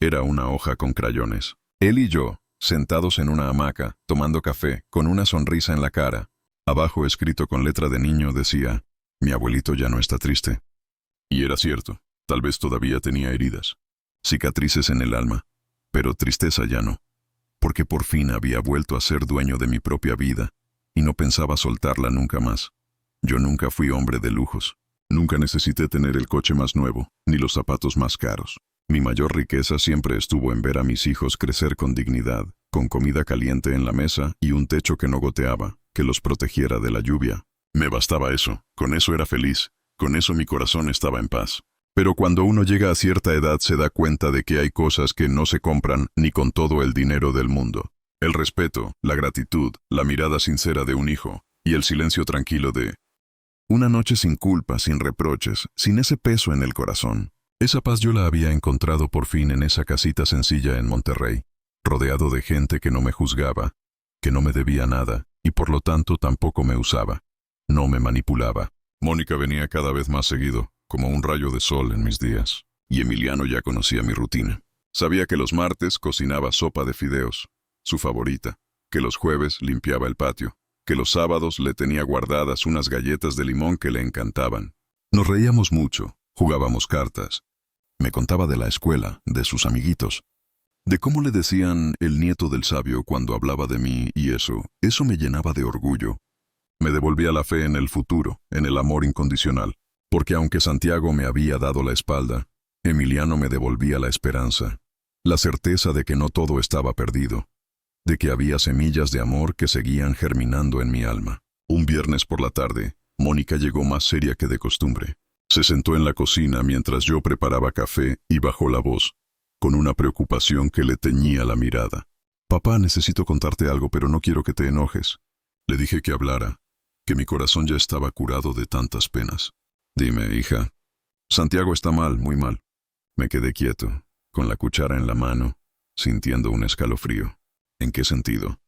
Speaker 1: Era una hoja con crayones. Él y yo, sentados en una hamaca, tomando café, con una sonrisa en la cara. Abajo, escrito con letra de niño, decía: mi abuelito ya no está triste. Y era cierto, tal vez todavía tenía heridas, cicatrices en el alma, pero tristeza ya no, porque por fin había vuelto a ser dueño de mi propia vida, y no pensaba soltarla nunca más. Yo nunca fui hombre de lujos. Nunca necesité tener el coche más nuevo, ni los zapatos más caros. Mi mayor riqueza siempre estuvo en ver a mis hijos crecer con dignidad, con comida caliente en la mesa y un techo que no goteaba, que los protegiera de la lluvia. Me bastaba eso, con eso era feliz, con eso mi corazón estaba en paz. Pero cuando uno llega a cierta edad se da cuenta de que hay cosas que no se compran ni con todo el dinero del mundo. El respeto, la gratitud, la mirada sincera de un hijo, y el silencio tranquilo de una noche sin culpa, sin reproches, sin ese peso en el corazón. Esa paz yo la había encontrado por fin en esa casita sencilla en Monterrey, rodeado de gente que no me juzgaba, que no me debía nada, y por lo tanto tampoco me usaba. No me manipulaba. Mónica venía cada vez más seguido, como un rayo de sol en mis días. Y Emiliano ya conocía mi rutina. Sabía que los martes cocinaba sopa de fideos, su favorita, que los jueves limpiaba el patio, que los sábados le tenía guardadas unas galletas de limón que le encantaban. Nos reíamos mucho, jugábamos cartas. Me contaba de la escuela, de sus amiguitos, de cómo le decían el nieto del sabio cuando hablaba de mí, y eso me llenaba de orgullo. Me devolvía la fe en el futuro, en el amor incondicional, porque aunque Santiago me había dado la espalda, Emiliano me devolvía la esperanza, la certeza de que no todo estaba perdido, de que había semillas de amor que seguían germinando en mi alma. Un viernes por la tarde, Mónica llegó más seria que de costumbre. Se sentó en la cocina mientras yo preparaba café y bajó la voz, con una preocupación que le teñía la mirada. «Papá, necesito contarte algo, pero no quiero que te enojes». Le dije que hablara, que mi corazón ya estaba curado de tantas penas. «Dime, hija». «Santiago está mal, muy mal». Me quedé quieto, con la cuchara en la mano, sintiendo un escalofrío. ¿En qué sentido?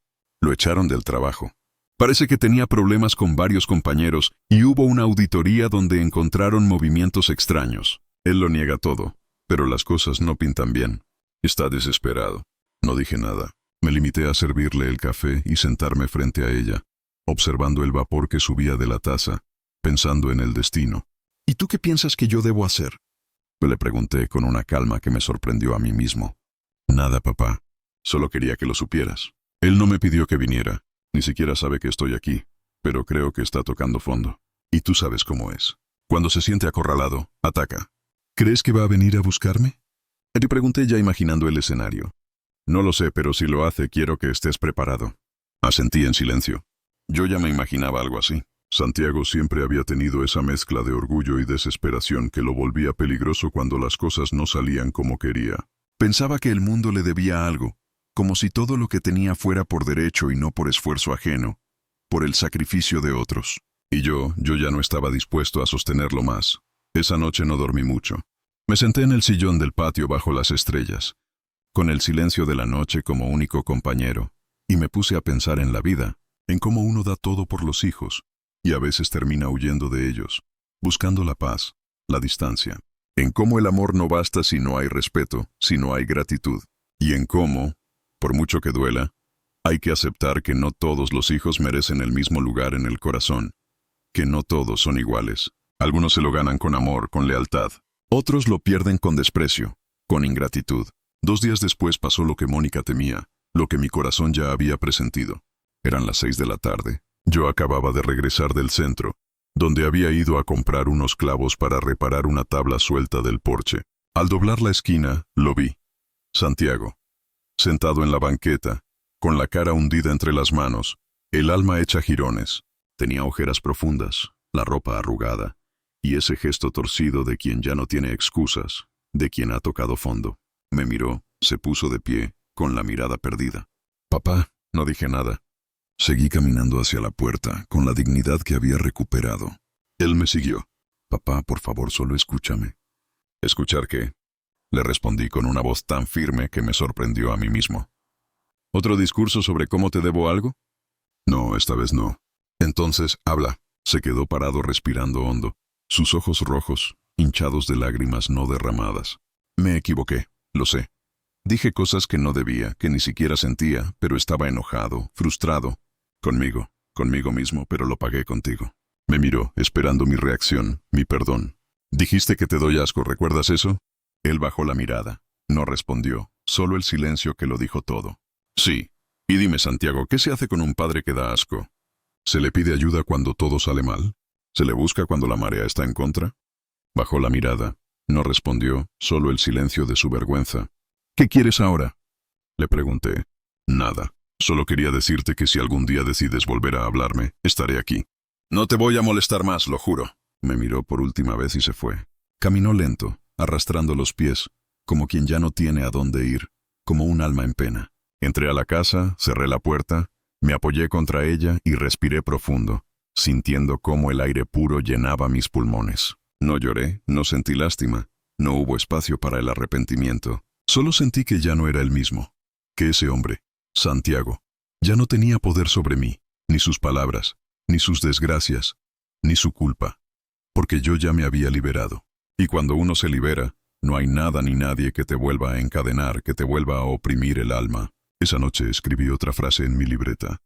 Speaker 1: Lo echaron del trabajo. Parece que tenía problemas con varios compañeros y hubo una auditoría donde encontraron movimientos extraños. Él lo niega todo, pero las cosas no pintan bien. Está desesperado. No dije nada. Me limité a servirle el café y sentarme frente a ella, observando el vapor que subía de la taza, pensando en el destino. «¿Y tú qué piensas que yo debo hacer?», le pregunté con una calma que me sorprendió a mí mismo. «Nada, papá. Solo quería que lo supieras. Él no me pidió que viniera. Ni siquiera sabe que estoy aquí, pero creo que está tocando fondo. Y tú sabes cómo es. Cuando se siente acorralado, ataca. ¿Crees que va a venir a buscarme?». Le pregunté ya imaginando el escenario. «No lo sé, pero si lo hace, quiero que estés preparado». Asentí en silencio. Yo ya me imaginaba algo así. Santiago siempre había tenido esa mezcla de orgullo y desesperación que lo volvía peligroso cuando las cosas no salían como quería. Pensaba que el mundo le debía algo, como si todo lo que tenía fuera por derecho y no por esfuerzo ajeno, por el sacrificio de otros. Y yo ya no estaba dispuesto a sostenerlo más. Esa noche no dormí mucho. Me senté en el sillón del patio bajo las estrellas, con el silencio de la noche como único compañero, y me puse a pensar en la vida, en cómo uno da todo por los hijos, y a veces termina huyendo de ellos, buscando la paz, la distancia. En cómo el amor no basta si no hay respeto, si no hay gratitud. Y en cómo, por mucho que duela, hay que aceptar que no todos los hijos merecen el mismo lugar en el corazón, que no todos son iguales. Algunos se lo ganan con amor, con lealtad. Otros lo pierden con desprecio, con ingratitud. 2 días después pasó lo que Mónica temía, lo que mi corazón ya había presentido. Eran las 6 de la tarde. Yo acababa de regresar del centro, donde había ido a comprar unos clavos para reparar una tabla suelta del porche. Al doblar la esquina, lo vi. Santiago, sentado en la banqueta, con la cara hundida entre las manos, el alma hecha jirones. Tenía ojeras profundas, la ropa arrugada, y ese gesto torcido de quien ya no tiene excusas, de quien ha tocado fondo. Me miró, se puso de pie, con la mirada perdida. «Papá», no dije nada. Seguí caminando hacia la puerta, con la dignidad que había recuperado. Él me siguió. «Papá, por favor, solo escúchame». «¿Escuchar qué?», le respondí con una voz tan firme que me sorprendió a mí mismo. «¿Otro discurso sobre cómo te debo algo?». «No, esta vez no». «Entonces, habla». Se quedó parado respirando hondo, sus ojos rojos, hinchados de lágrimas no derramadas. «Me equivoqué, lo sé. Dije cosas que no debía, que ni siquiera sentía, pero estaba enojado, frustrado. Conmigo mismo, pero lo pagué contigo». Me miró, esperando mi reacción, mi perdón. «Dijiste que te doy asco, ¿recuerdas eso?». Él bajó la mirada. No respondió, solo el silencio que lo dijo todo. «Sí. Y dime, Santiago, ¿qué se hace con un padre que da asco? ¿Se le pide ayuda cuando todo sale mal? ¿Se le busca cuando la marea está en contra?». Bajó la mirada. No respondió, solo el silencio de su vergüenza. «¿Qué quieres ahora?», le pregunté. «Nada. Solo quería decirte que si algún día decides volver a hablarme, estaré aquí». «No te voy a molestar más, lo juro». Me miró por última vez y se fue. Caminó lento, arrastrando los pies, como quien ya no tiene a dónde ir, como un alma en pena. Entré a la casa, cerré la puerta, me apoyé contra ella y respiré profundo, sintiendo cómo el aire puro llenaba mis pulmones. No lloré, no sentí lástima, no hubo espacio para el arrepentimiento. Solo sentí que ya no era el mismo, que ese hombre, Santiago, ya no tenía poder sobre mí, ni sus palabras, ni sus desgracias, ni su culpa, porque yo ya me había liberado. Y cuando uno se libera, no hay nada ni nadie que te vuelva a encadenar, que te vuelva a oprimir el alma. Esa noche escribí otra frase en mi libreta,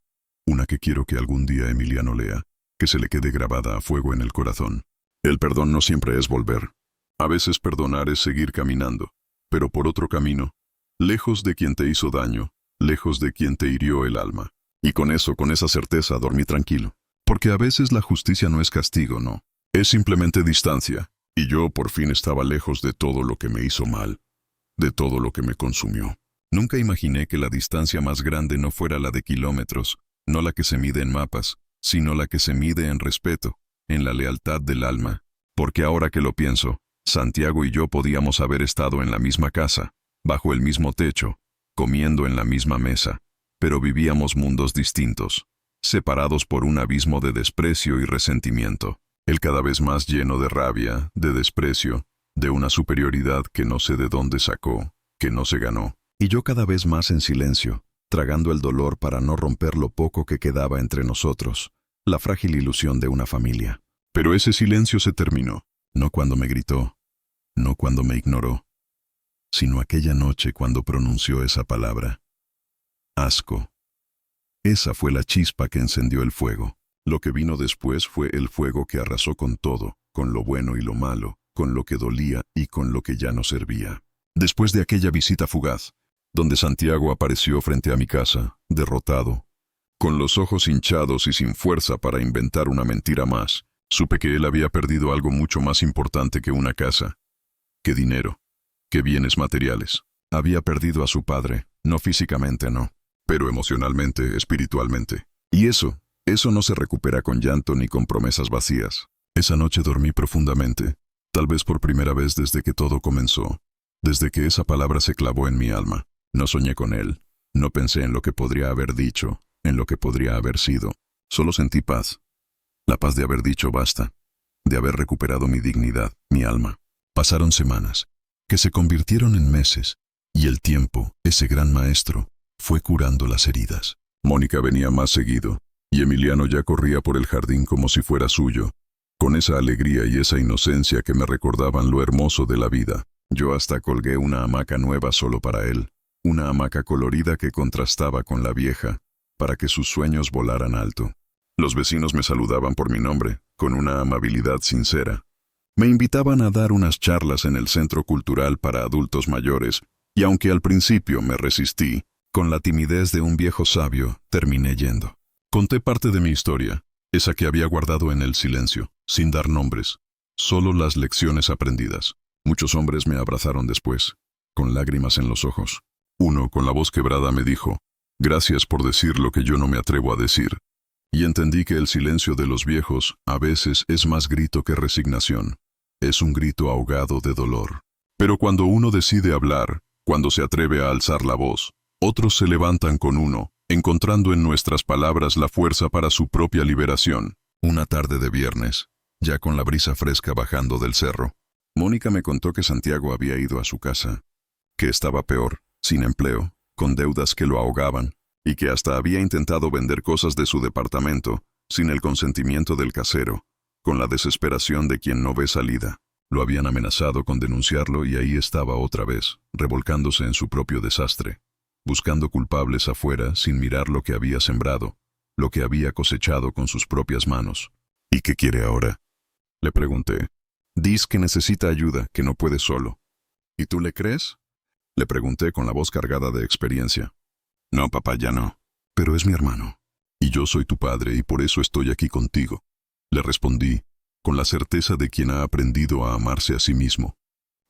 Speaker 1: una que quiero que algún día Emiliano lea, que se le quede grabada a fuego en el corazón. El perdón no siempre es volver. A veces perdonar es seguir caminando, pero por otro camino, lejos de quien te hizo daño, lejos de quien te hirió el alma. Y con eso, con esa certeza, dormí tranquilo. Porque a veces la justicia no es castigo, no. Es simplemente distancia. Y yo por fin estaba lejos de todo lo que me hizo mal, de todo lo que me consumió. Nunca imaginé que la distancia más grande no fuera la de kilómetros, no la que se mide en mapas, sino la que se mide en respeto, en la lealtad del alma. Porque ahora que lo pienso, Santiago y yo podíamos haber estado en la misma casa, bajo el mismo techo, comiendo en la misma mesa, pero vivíamos mundos distintos, separados por un abismo de desprecio y resentimiento. Él cada vez más lleno de rabia, de desprecio, de una superioridad que no sé de dónde sacó, que no se ganó. Y yo cada vez más en silencio, tragando el dolor para no romper lo poco que quedaba entre nosotros, la frágil ilusión de una familia. Pero ese silencio se terminó, no cuando me gritó, no cuando me ignoró, sino aquella noche cuando pronunció esa palabra. Asco. Esa fue la chispa que encendió el fuego. Lo que vino después fue el fuego que arrasó con todo, con lo bueno y lo malo, con lo que dolía y con lo que ya no servía. Después de aquella visita fugaz, donde Santiago apareció frente a mi casa, derrotado, con los ojos hinchados y sin fuerza para inventar una mentira más, supe que él había perdido algo mucho más importante que una casa, que dinero, que bienes materiales. Había perdido a su padre, no físicamente, no, pero emocionalmente, espiritualmente. Y eso no se recupera con llanto ni con promesas vacías. Esa noche dormí profundamente, tal vez por primera vez desde que todo comenzó, desde que esa palabra se clavó en mi alma. No soñé con él, no pensé en lo que podría haber dicho, en lo que podría haber sido. Solo sentí paz. La paz de haber dicho basta, de haber recuperado mi dignidad, mi alma. Pasaron semanas, que se convirtieron en meses, y el tiempo, ese gran maestro, fue curando las heridas. Mónica venía más seguido, y Emiliano ya corría por el jardín como si fuera suyo, con esa alegría y esa inocencia que me recordaban lo hermoso de la vida. Yo hasta colgué una hamaca nueva solo para él, una hamaca colorida que contrastaba con la vieja, para que sus sueños volaran alto. Los vecinos me saludaban por mi nombre, con una amabilidad sincera. Me invitaban a dar unas charlas en el Centro Cultural para Adultos Mayores, y aunque al principio me resistí, con la timidez de un viejo sabio, terminé yendo. Conté parte de mi historia, esa que había guardado en el silencio, sin dar nombres, solo las lecciones aprendidas. Muchos hombres me abrazaron después, con lágrimas en los ojos. Uno, con la voz quebrada, me dijo, «Gracias por decir lo que yo no me atrevo a decir». Y entendí que el silencio de los viejos a veces es más grito que resignación. Es un grito ahogado de dolor. Pero cuando uno decide hablar, cuando se atreve a alzar la voz, otros se levantan con uno, encontrando en nuestras palabras la fuerza para su propia liberación. Una tarde de viernes, ya con la brisa fresca bajando del cerro, Mónica me contó que Santiago había ido a su casa, que estaba peor, sin empleo, con deudas que lo ahogaban, y que hasta había intentado vender cosas de su departamento, sin el consentimiento del casero, con la desesperación de quien no ve salida. Lo habían amenazado con denunciarlo y ahí estaba otra vez, revolcándose en su propio desastre, buscando culpables afuera sin mirar lo que había sembrado, lo que había cosechado con sus propias manos. ¿Y qué quiere ahora?, le pregunté. Dice que necesita ayuda, que no puede solo. ¿Y tú le crees?, le pregunté con la voz cargada de experiencia. No, papá, ya no. Pero es mi hermano. Y yo soy tu padre y por eso estoy aquí contigo. Le respondí, con la certeza de quien ha aprendido a amarse a sí mismo.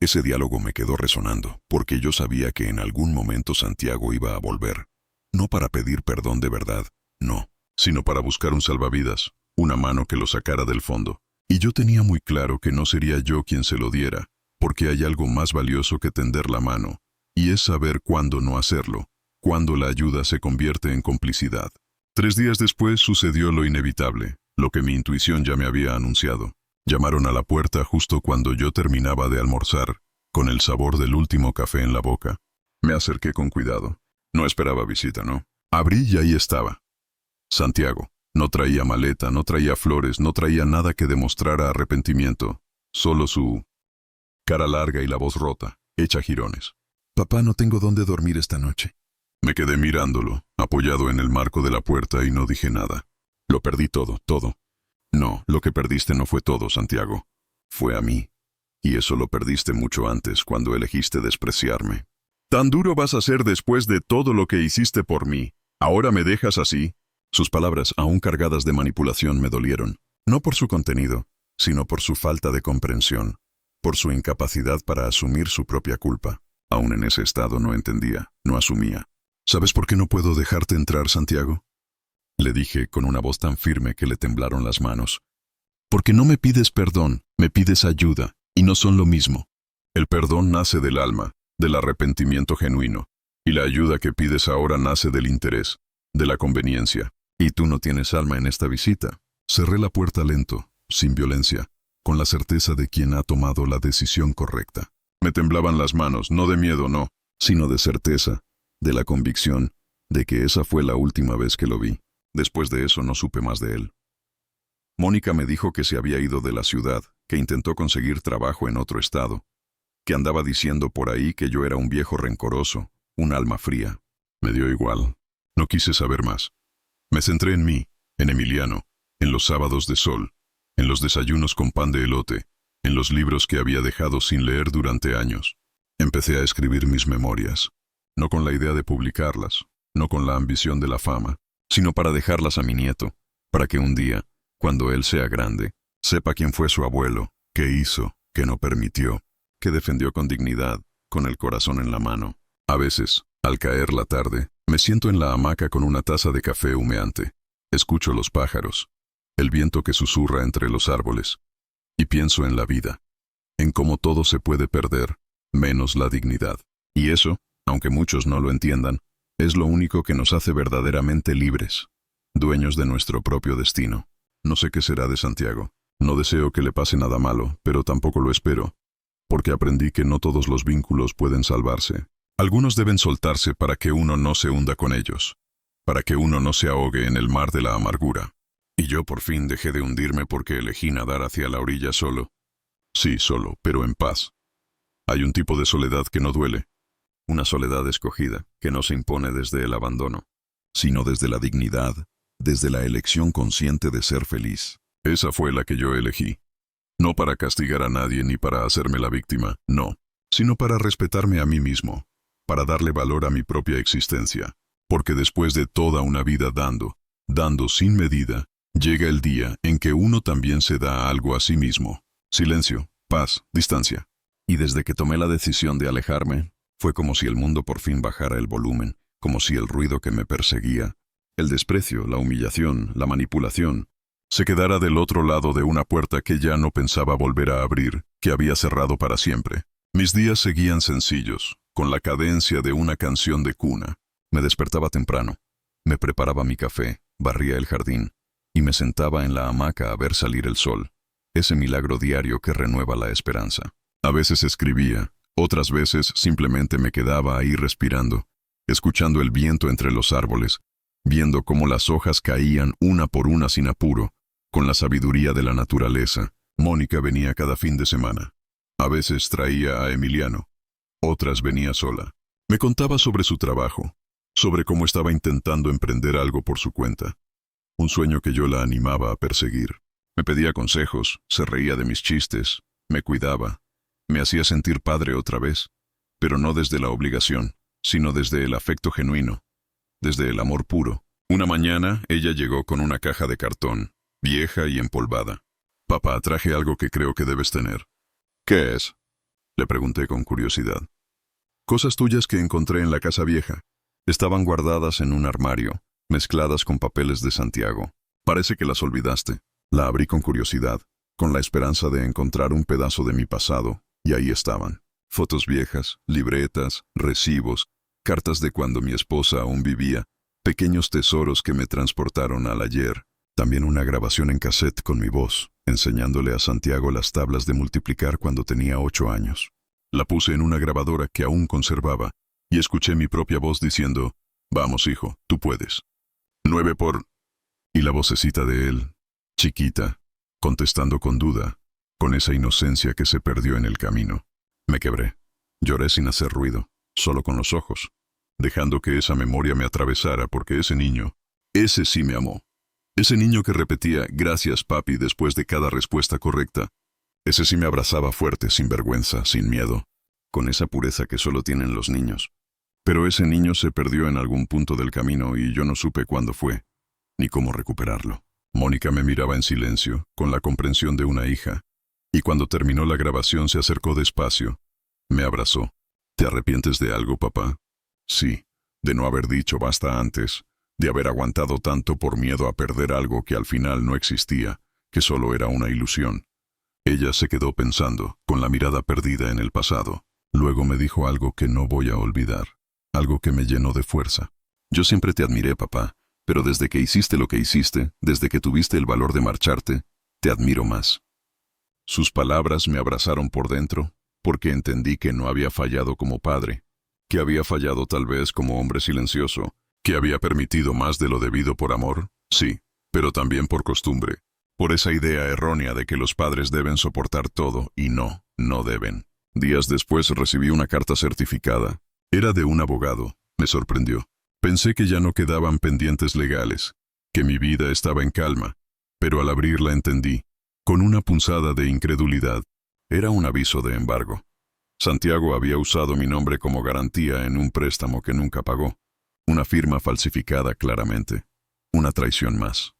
Speaker 1: Ese diálogo me quedó resonando, porque yo sabía que en algún momento Santiago iba a volver. No para pedir perdón de verdad, no, sino para buscar un salvavidas, una mano que lo sacara del fondo. Y yo tenía muy claro que no sería yo quien se lo diera, porque hay algo más valioso que tender la mano, y es saber cuándo no hacerlo, cuando la ayuda se convierte en complicidad. 3 días después sucedió lo inevitable, lo que mi intuición ya me había anunciado. Llamaron a la puerta justo cuando yo terminaba de almorzar, con el sabor del último café en la boca. Me acerqué con cuidado. No esperaba visita, ¿no? Abrí y ahí estaba. Santiago. No traía maleta, no traía flores, no traía nada que demostrara arrepentimiento. Solo su cara larga y la voz rota, hecha jirones. Papá, no tengo dónde dormir esta noche. Me quedé mirándolo, apoyado en el marco de la puerta y no dije nada. Lo perdí todo, todo. No, lo que perdiste no fue todo, Santiago. Fue a mí. Y eso lo perdiste mucho antes, cuando elegiste despreciarme. ¿Tan duro vas a ser después de todo lo que hiciste por mí? ¿Ahora me dejas así? Sus palabras, aún cargadas de manipulación, me dolieron. No por su contenido, sino por su falta de comprensión, por su incapacidad para asumir su propia culpa. Aún en ese estado no entendía, no asumía. ¿Sabes por qué no puedo dejarte entrar, Santiago? Le dije con una voz tan firme que le temblaron las manos. Porque no me pides perdón, me pides ayuda, y no son lo mismo. El perdón nace del alma, del arrepentimiento genuino, y la ayuda que pides ahora nace del interés, de la conveniencia. Y tú no tienes alma en esta visita. Cerré la puerta lento, sin violencia, con la certeza de quien ha tomado la decisión correcta. Me temblaban las manos, no de miedo, no, sino de certeza, de la convicción de que esa fue la última vez que lo vi. Después de eso no supe más de él. Mónica me dijo que se había ido de la ciudad, que intentó conseguir trabajo en otro estado, que andaba diciendo por ahí que yo era un viejo rencoroso, un alma fría. Me dio igual. No quise saber más. Me centré en mí, en Emiliano, en los sábados de sol, en los desayunos con pan de elote, en los libros que había dejado sin leer durante años. Empecé a escribir mis memorias, no con la idea de publicarlas, no con la ambición de la fama, sino para dejarlas a mi nieto, para que un día, cuando él sea grande, sepa quién fue su abuelo, qué hizo, qué no permitió, qué defendió con dignidad, con el corazón en la mano. A veces, al caer la tarde, me siento en la hamaca con una taza de café humeante. Escucho los pájaros, el viento que susurra entre los árboles, y pienso en la vida, en cómo todo se puede perder, menos la dignidad. Y eso, aunque muchos no lo entiendan, es lo único que nos hace verdaderamente libres, dueños de nuestro propio destino. No sé qué será de Santiago. No deseo que le pase nada malo, pero tampoco lo espero, porque aprendí que no todos los vínculos pueden salvarse. Algunos deben soltarse para que uno no se hunda con ellos, para que uno no se ahogue en el mar de la amargura. Y yo por fin dejé de hundirme porque elegí nadar hacia la orilla solo. Sí, solo, pero en paz. Hay un tipo de soledad que no duele, una soledad escogida, que no se impone desde el abandono, sino desde la dignidad, desde la elección consciente de ser feliz. Esa fue la que yo elegí. No para castigar a nadie ni para hacerme la víctima, no, sino para respetarme a mí mismo, para darle valor a mi propia existencia, porque después de toda una vida dando sin medida, llega el día en que uno también se da algo a sí mismo. Silencio, paz, distancia. Y desde que tomé la decisión de alejarme, fue como si el mundo por fin bajara el volumen, como si el ruido que me perseguía, el desprecio, la humillación, la manipulación, se quedara del otro lado de una puerta que ya no pensaba volver a abrir, que había cerrado para siempre. Mis días seguían sencillos, con la cadencia de una canción de cuna. Me despertaba temprano, me preparaba mi café, barría el jardín, y me sentaba en la hamaca a ver salir el sol, ese milagro diario que renueva la esperanza. A veces escribía, otras veces simplemente me quedaba ahí respirando, escuchando el viento entre los árboles, viendo cómo las hojas caían una por una sin apuro, con la sabiduría de la naturaleza. Mónica venía cada fin de semana. A veces traía a Emiliano, otras venía sola. Me contaba sobre su trabajo, sobre cómo estaba intentando emprender algo por su cuenta, un sueño que yo la animaba a perseguir. Me pedía consejos, se reía de mis chistes, me cuidaba, me hacía sentir padre otra vez, pero no desde la obligación, sino desde el afecto genuino, desde el amor puro. Una mañana ella llegó con una caja de cartón, vieja y empolvada. Papá, traje algo que creo que debes tener. ¿Qué es? Le pregunté con curiosidad. Cosas tuyas que encontré en la casa vieja. Estaban guardadas en un armario, mezcladas con papeles de Santiago. Parece que las olvidaste. La abrí con curiosidad, con la esperanza de encontrar un pedazo de mi pasado, y ahí estaban. Fotos viejas, libretas, recibos, cartas de cuando mi esposa aún vivía, pequeños tesoros que me transportaron al ayer. También una grabación en cassette con mi voz, enseñándole a Santiago las tablas de multiplicar cuando tenía 8 años. La puse en una grabadora que aún conservaba, y escuché mi propia voz diciendo, «Vamos, hijo, tú puedes». 9 por... Y la vocecita de él, chiquita, contestando con duda, con esa inocencia que se perdió en el camino. Me quebré. Lloré sin hacer ruido, solo con los ojos, dejando que esa memoria me atravesara porque ese niño, ese sí me amó. Ese niño que repetía, «Gracias, papi», después de cada respuesta correcta. Ese sí me abrazaba fuerte, sin vergüenza, sin miedo, con esa pureza que solo tienen los niños. Pero ese niño se perdió en algún punto del camino y yo no supe cuándo fue, ni cómo recuperarlo. Mónica me miraba en silencio, con la comprensión de una hija, y cuando terminó la grabación se acercó despacio. Me abrazó. «¿Te arrepientes de algo, papá?» «Sí, de no haber dicho basta antes, de haber aguantado tanto por miedo a perder algo que al final no existía, que solo era una ilusión». Ella se quedó pensando, con la mirada perdida en el pasado. Luego me dijo algo que no voy a olvidar, algo que me llenó de fuerza. «Yo siempre te admiré, papá, pero desde que hiciste lo que hiciste, desde que tuviste el valor de marcharte, te admiro más». Sus palabras me abrazaron por dentro, porque entendí que no había fallado como padre, que había fallado tal vez como hombre silencioso, que había permitido más de lo debido por amor, sí, pero también por costumbre, por esa idea errónea de que los padres deben soportar todo y no deben. Días después recibí una carta certificada. Era de un abogado. Me sorprendió. Pensé que ya no quedaban pendientes legales, que mi vida estaba en calma, pero al abrirla entendí, con una punzada de incredulidad, era un aviso de embargo. Santiago había usado mi nombre como garantía en un préstamo que nunca pagó. Una firma falsificada claramente. Una traición más.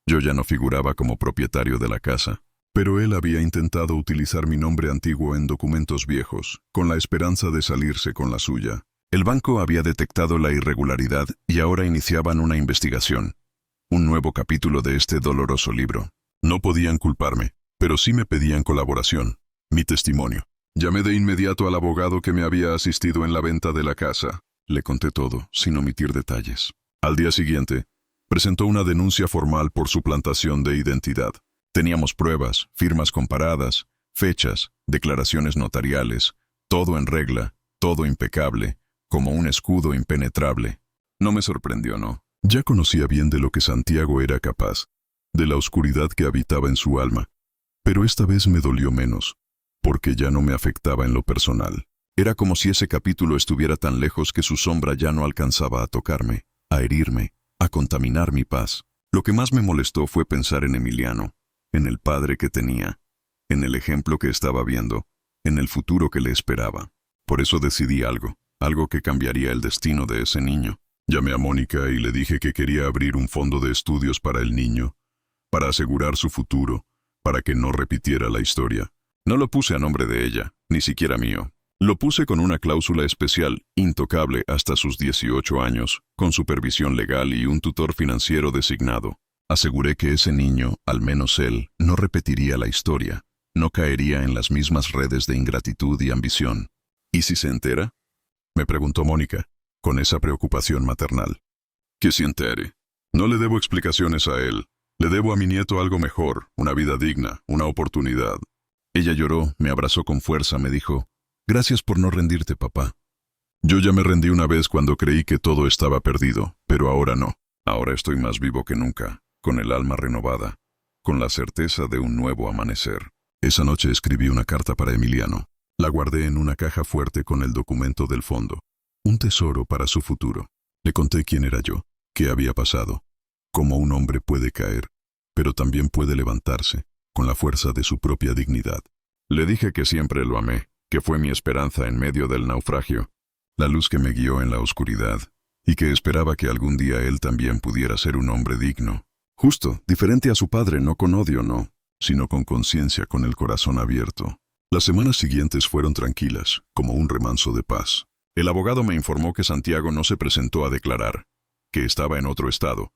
Speaker 1: Yo ya no figuraba como propietario de la casa, pero él había intentado utilizar mi nombre antiguo en documentos viejos, con la esperanza de salirse con la suya. El banco había detectado la irregularidad y ahora iniciaban una investigación. Un nuevo capítulo de este doloroso libro. No podían culparme, pero sí me pedían colaboración, mi testimonio. Llamé de inmediato al abogado que me había asistido en la venta de la casa. Le conté todo, sin omitir detalles. Al día siguiente, presentó una denuncia formal por suplantación de identidad. Teníamos pruebas, firmas comparadas, fechas, declaraciones notariales, todo en regla, todo impecable, como un escudo impenetrable. No me sorprendió, ¿no? Ya conocía bien de lo que Santiago era capaz, de la oscuridad que habitaba en su alma, pero esta vez me dolió menos, porque ya no me afectaba en lo personal. Era como si ese capítulo estuviera tan lejos que su sombra ya no alcanzaba a tocarme, a herirme, a contaminar mi paz. Lo que más me molestó fue pensar en Emiliano, en el padre que tenía, en el ejemplo que estaba viendo, en el futuro que le esperaba. Por eso decidí algo que cambiaría el destino de ese niño. Llamé a Mónica y le dije que quería abrir un fondo de estudios para el niño, para asegurar su futuro, para que no repitiera la historia. No lo puse a nombre de ella, ni siquiera mío. Lo puse con una cláusula especial, intocable hasta sus 18 años, con supervisión legal y un tutor financiero designado. Aseguré que ese niño, al menos él, no repetiría la historia, no caería en las mismas redes de ingratitud y ambición. ¿Y si se entera?, me preguntó Mónica, con esa preocupación maternal. Que se entere. No le debo explicaciones a él. Le debo a mi nieto algo mejor, una vida digna, una oportunidad. Ella lloró, me abrazó con fuerza, me dijo, «Gracias por no rendirte, papá». Yo ya me rendí una vez cuando creí que todo estaba perdido, pero ahora no. Ahora estoy más vivo que nunca, con el alma renovada, con la certeza de un nuevo amanecer. Esa noche escribí una carta para Emiliano. La guardé en una caja fuerte con el documento del fondo. Un tesoro para su futuro. Le conté quién era yo, qué había pasado, cómo un hombre puede caer, pero también puede levantarse, con la fuerza de su propia dignidad. Le dije que siempre lo amé, que fue mi esperanza en medio del naufragio, la luz que me guió en la oscuridad, y que esperaba que algún día él también pudiera ser un hombre digno. Justo, diferente a su padre, no con odio, no, sino con conciencia, con el corazón abierto. Las semanas siguientes fueron tranquilas, como un remanso de paz. El abogado me informó que Santiago no se presentó a declarar, que estaba en otro estado,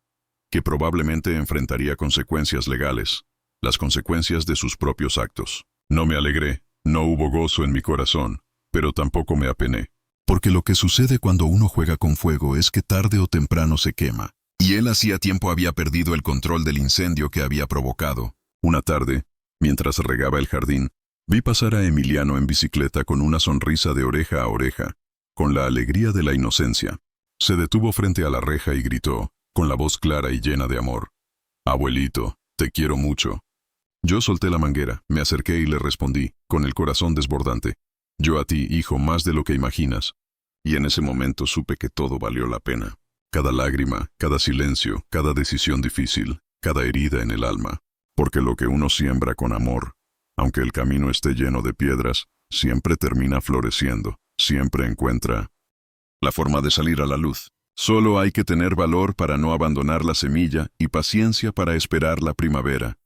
Speaker 1: que probablemente enfrentaría consecuencias legales, las consecuencias de sus propios actos. No me alegré, no hubo gozo en mi corazón, pero tampoco me apené. Porque lo que sucede cuando uno juega con fuego es que tarde o temprano se quema. Y él hacía tiempo había perdido el control del incendio que había provocado. Una tarde, mientras regaba el jardín, vi pasar a Emiliano en bicicleta con una sonrisa de oreja a oreja, con la alegría de la inocencia. Se detuvo frente a la reja y gritó, con la voz clara y llena de amor: «Abuelito, te quiero mucho». Yo solté la manguera, me acerqué y le respondí, con el corazón desbordante: «Yo a ti, hijo, más de lo que imaginas». Y en ese momento supe que todo valió la pena. Cada lágrima, cada silencio, cada decisión difícil, cada herida en el alma. Porque lo que uno siembra con amor, aunque el camino esté lleno de piedras, siempre termina floreciendo, siempre encuentra la forma de salir a la luz. Solo hay que tener valor para no abandonar la semilla y paciencia para esperar la primavera,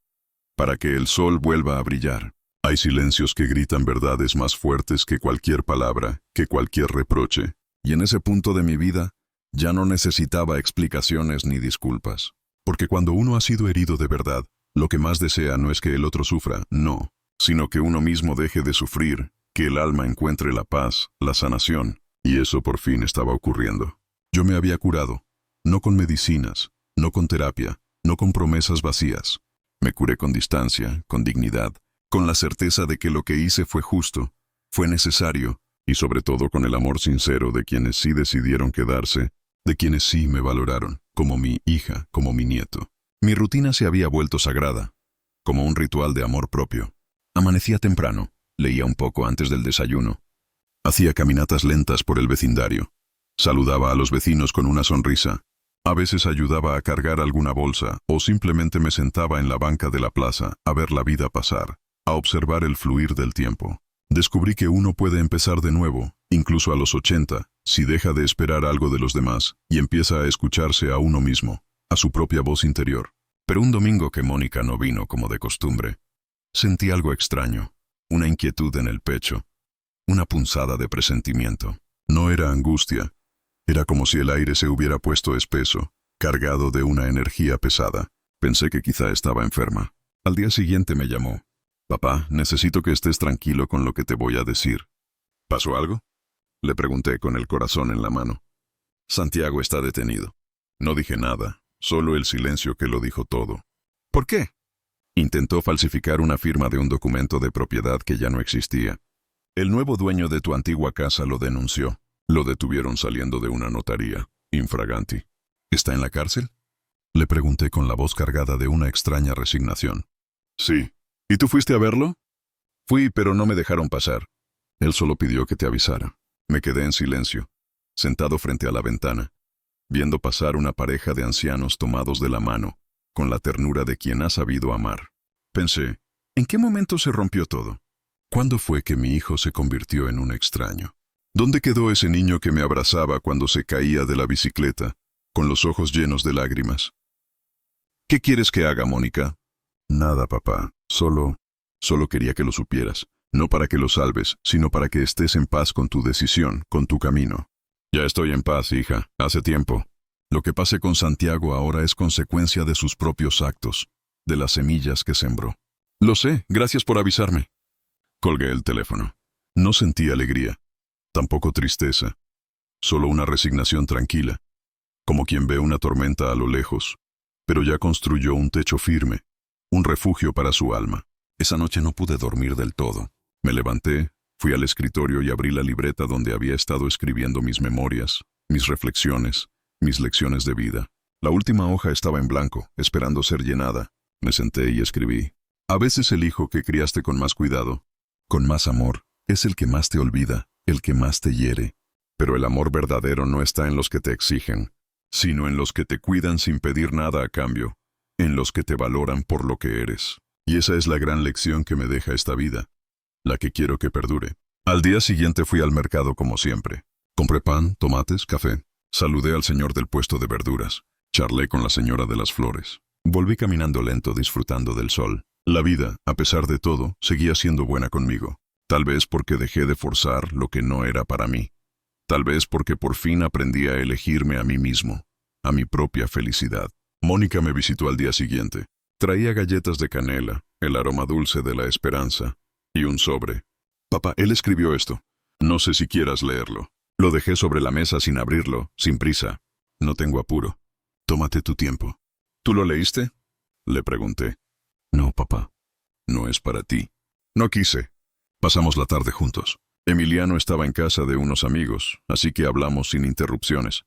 Speaker 1: para que el sol vuelva a brillar. Hay silencios que gritan verdades más fuertes que cualquier palabra, que cualquier reproche. Y en ese punto de mi vida, ya no necesitaba explicaciones ni disculpas. Porque cuando uno ha sido herido de verdad, lo que más desea no es que el otro sufra, no, sino que uno mismo deje de sufrir, que el alma encuentre la paz, la sanación. Y eso por fin estaba ocurriendo. Yo me había curado, no con medicinas, no con terapia, no con promesas vacías. Me curé con distancia, con dignidad, con la certeza de que lo que hice fue justo, fue necesario, y sobre todo con el amor sincero de quienes sí decidieron quedarse, de quienes sí me valoraron, como mi hija, como mi nieto. Mi rutina se había vuelto sagrada, como un ritual de amor propio. Amanecía temprano, leía un poco antes del desayuno. Hacía caminatas lentas por el vecindario. Saludaba a los vecinos con una sonrisa. A veces ayudaba a cargar alguna bolsa o simplemente me sentaba en la banca de la plaza a ver la vida pasar, a observar el fluir del tiempo. Descubrí que uno puede empezar de nuevo, incluso a los 80, si deja de esperar algo de los demás y empieza a escucharse a uno mismo, a su propia voz interior. Pero un domingo que Mónica no vino como de costumbre, sentí algo extraño, una inquietud en el pecho, una punzada de presentimiento. No era angustia. Era como si el aire se hubiera puesto espeso, cargado de una energía pesada. Pensé que quizá estaba enferma. Al día siguiente me llamó. «Papá, necesito que estés tranquilo con lo que te voy a decir». «¿Pasó algo?», le pregunté con el corazón en la mano. «Santiago está detenido». No dije nada, solo el silencio que lo dijo todo. «¿Por qué?». «Intentó falsificar una firma de un documento de propiedad que ya no existía. El nuevo dueño de tu antigua casa lo denunció. Lo detuvieron saliendo de una notaría, infraganti». «¿Está en la cárcel?», le pregunté con la voz cargada de una extraña resignación. «Sí. ¿Y tú fuiste a verlo?». «Fui, pero no me dejaron pasar. Él solo pidió que te avisara». Me quedé en silencio, sentado frente a la ventana, viendo pasar una pareja de ancianos tomados de la mano, con la ternura de quien ha sabido amar. Pensé, ¿en qué momento se rompió todo? ¿Cuándo fue que mi hijo se convirtió en un extraño? ¿Dónde quedó ese niño que me abrazaba cuando se caía de la bicicleta, con los ojos llenos de lágrimas? «¿Qué quieres que haga, Mónica?». «Nada, papá. Solo quería que lo supieras. No para que lo salves, sino para que estés en paz con tu decisión, con tu camino». «Ya estoy en paz, hija. Hace tiempo. Lo que pase con Santiago ahora es consecuencia de sus propios actos, de las semillas que sembró». «Lo sé. Gracias por avisarme». Colgué el teléfono. No sentí alegría. Tampoco tristeza, solo una resignación tranquila, como quien ve una tormenta a lo lejos, pero ya construyó un techo firme, un refugio para su alma. Esa noche no pude dormir del todo. Me levanté, fui al escritorio y abrí la libreta donde había estado escribiendo mis memorias, mis reflexiones, mis lecciones de vida. La última hoja estaba en blanco, esperando ser llenada. Me senté y escribí: «A veces el hijo que criaste con más cuidado, con más amor, es el que más te olvida, el que más te hiere. Pero el amor verdadero no está en los que te exigen, sino en los que te cuidan sin pedir nada a cambio, en los que te valoran por lo que eres». Y esa es la gran lección que me deja esta vida, la que quiero que perdure. Al día siguiente fui al mercado como siempre. Compré pan, tomates, café. Saludé al señor del puesto de verduras. Charlé con la señora de las flores. Volví caminando lento, disfrutando del sol. La vida, a pesar de todo, seguía siendo buena conmigo. Tal vez porque dejé de forzar lo que no era para mí. Tal vez porque por fin aprendí a elegirme a mí mismo, a mi propia felicidad. Mónica me visitó al día siguiente. Traía galletas de canela, el aroma dulce de la esperanza, y un sobre. «Papá, él escribió esto. No sé si quieras leerlo». Lo dejé sobre la mesa sin abrirlo, sin prisa. No tengo apuro. Tómate tu tiempo. ¿Tú lo leíste? Le pregunté. No, papá. No es para ti. No quise. Pasamos la tarde juntos. Emiliano estaba en casa de unos amigos, así que hablamos sin interrupciones,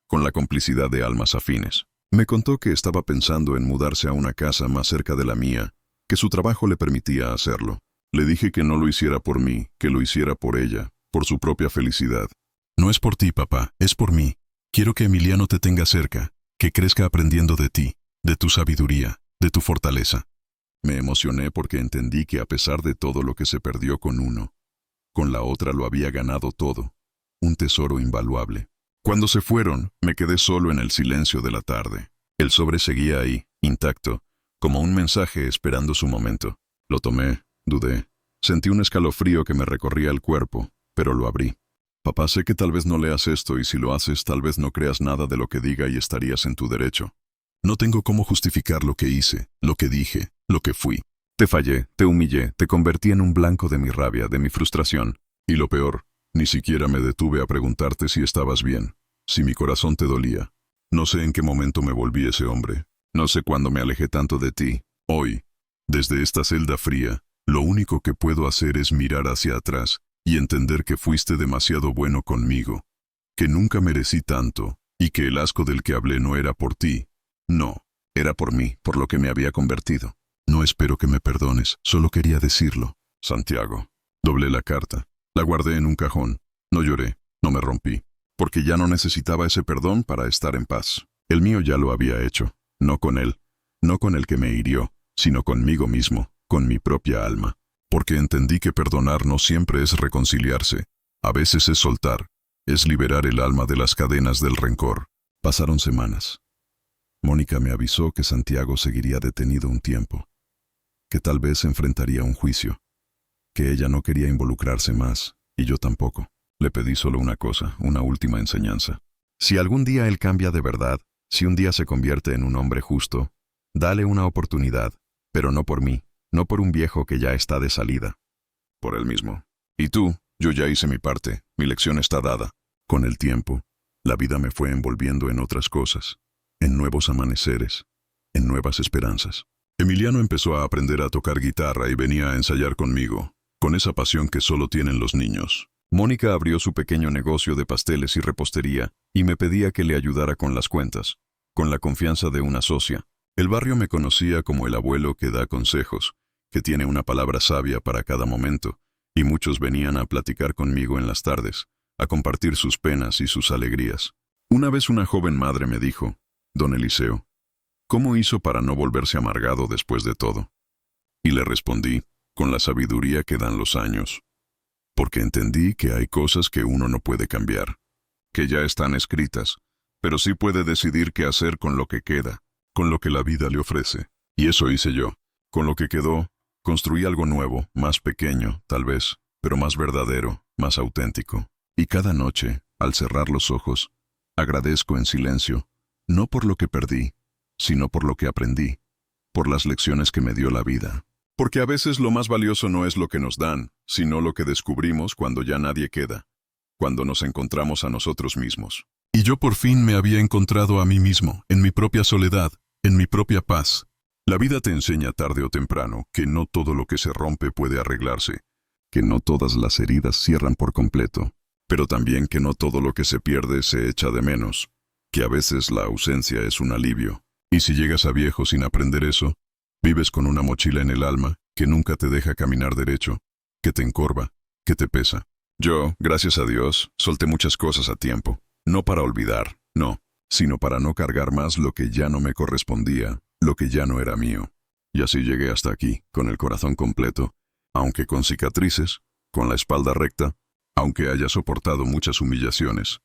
Speaker 1: con la complicidad de almas afines. Me contó que estaba pensando en mudarse a una casa más cerca de la mía, que su trabajo le permitía hacerlo. Le dije que no lo hiciera por mí, que lo hiciera por ella, por su propia felicidad. No es por ti, papá, es por mí. Quiero que Emiliano te tenga cerca, que crezca aprendiendo de ti, de tu sabiduría, de tu fortaleza. Me emocioné porque entendí que a pesar de todo lo que se perdió con uno, con la otra lo había ganado todo, un tesoro invaluable. Cuando se fueron, me quedé solo en el silencio de la tarde. El sobre seguía ahí, intacto, como un mensaje esperando su momento. Lo tomé, dudé. Sentí un escalofrío que me recorría el cuerpo, pero lo abrí. Papá, sé que tal vez no leas esto y si lo haces tal vez no creas nada de lo que diga y estarías en tu derecho. No tengo cómo justificar lo que hice, lo que dije, lo que fui. Te fallé, te humillé, te convertí en un blanco de mi rabia, de mi frustración. Y lo peor, ni siquiera me detuve a preguntarte si estabas bien, si mi corazón te dolía. No sé en qué momento me volví ese hombre. No sé cuándo me alejé tanto de ti. Hoy, desde esta celda fría, lo único que puedo hacer es mirar hacia atrás y entender que fuiste demasiado bueno conmigo, que nunca merecí tanto, y que el asco del que hablé no era por ti. No, era por mí, por lo que me había convertido. No espero que me perdones, solo quería decirlo. Santiago. Doblé la carta. La guardé en un cajón. No lloré, no me rompí, porque ya no necesitaba ese perdón para estar en paz. El mío ya lo había hecho, no con él, no con el que me hirió, sino conmigo mismo, con mi propia alma. Porque entendí que perdonar no siempre es reconciliarse, a veces es soltar, es liberar el alma de las cadenas del rencor. Pasaron semanas. Mónica me avisó que Santiago seguiría detenido un tiempo, que tal vez enfrentaría un juicio, que ella no quería involucrarse más, y yo tampoco. Le pedí solo una cosa, una última enseñanza. Si algún día él cambia de verdad, si un día se convierte en un hombre justo, dale una oportunidad, pero no por mí, no por un viejo que ya está de salida. Por él mismo. Y tú, yo ya hice mi parte, mi lección está dada. Con el tiempo, la vida me fue envolviendo en otras cosas, en nuevos amaneceres, en nuevas esperanzas. Emiliano empezó a aprender a tocar guitarra y venía a ensayar conmigo, con esa pasión que solo tienen los niños. Mónica abrió su pequeño negocio de pasteles y repostería y me pedía que le ayudara con las cuentas, con la confianza de una socia. El barrio me conocía como el abuelo que da consejos, que tiene una palabra sabia para cada momento, y muchos venían a platicar conmigo en las tardes, a compartir sus penas y sus alegrías. Una vez una joven madre me dijo: «Don Eliseo, ¿cómo hizo para no volverse amargado después de todo?». Y le respondí, con la sabiduría que dan los años. Porque entendí que hay cosas que uno no puede cambiar, que ya están escritas, pero sí puede decidir qué hacer con lo que queda, con lo que la vida le ofrece. Y eso hice yo. Con lo que quedó, construí algo nuevo, más pequeño, tal vez, pero más verdadero, más auténtico. Y cada noche, al cerrar los ojos, agradezco en silencio, no por lo que perdí, sino por lo que aprendí, por las lecciones que me dio la vida. Porque a veces lo más valioso no es lo que nos dan, sino lo que descubrimos cuando ya nadie queda, cuando nos encontramos a nosotros mismos. Y yo por fin me había encontrado a mí mismo, en mi propia soledad, en mi propia paz. La vida te enseña tarde o temprano que no todo lo que se rompe puede arreglarse, que no todas las heridas cierran por completo, pero también que no todo lo que se pierde se echa de menos, que a veces la ausencia es un alivio. Y si llegas a viejo sin aprender eso, vives con una mochila en el alma que nunca te deja caminar derecho, que te encorva, que te pesa. Yo, gracias a Dios, solté muchas cosas a tiempo, no para olvidar, no, sino para no cargar más lo que ya no me correspondía, lo que ya no era mío. Y así llegué hasta aquí, con el corazón completo, aunque con cicatrices, con la espalda recta, aunque haya soportado muchas humillaciones,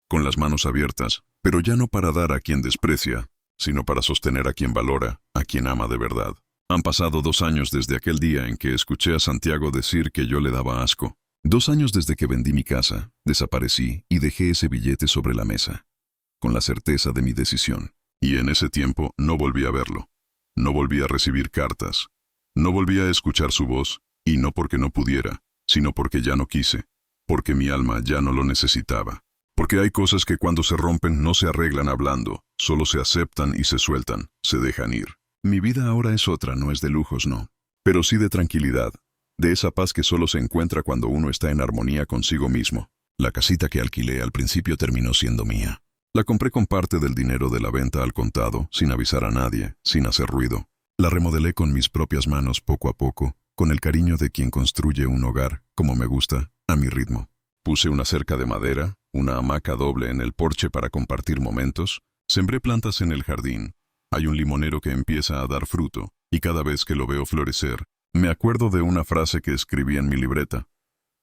Speaker 1: con las manos abiertas, pero ya no para dar a quien desprecia, sino para sostener a quien valora, a quien ama de verdad. Han pasado 2 años desde aquel día en que escuché a Santiago decir que yo le daba asco. 2 años desde que vendí mi casa, desaparecí y dejé ese billete sobre la mesa, con la certeza de mi decisión. Y en ese tiempo no volví a verlo. No volví a recibir cartas. No volví a escuchar su voz, y no porque no pudiera, sino porque ya no quise. porque mi alma ya no lo necesitaba. Porque hay cosas que cuando se rompen no se arreglan hablando, solo se aceptan y se sueltan, se dejan ir. Mi vida ahora es otra, no es de lujos, no. Pero sí de tranquilidad, de esa paz que solo se encuentra cuando uno está en armonía consigo mismo. La casita que alquilé al principio terminó siendo mía. La compré con parte del dinero de la venta al contado, sin avisar a nadie, sin hacer ruido. La remodelé con mis propias manos poco a poco, con el cariño de quien construye un hogar, como me gusta, a mi ritmo. Puse una cerca de madera, una hamaca doble en el porche para compartir momentos, sembré plantas en el jardín. Hay un limonero que empieza a dar fruto, y cada vez que lo veo florecer, me acuerdo de una frase que escribí en mi libreta,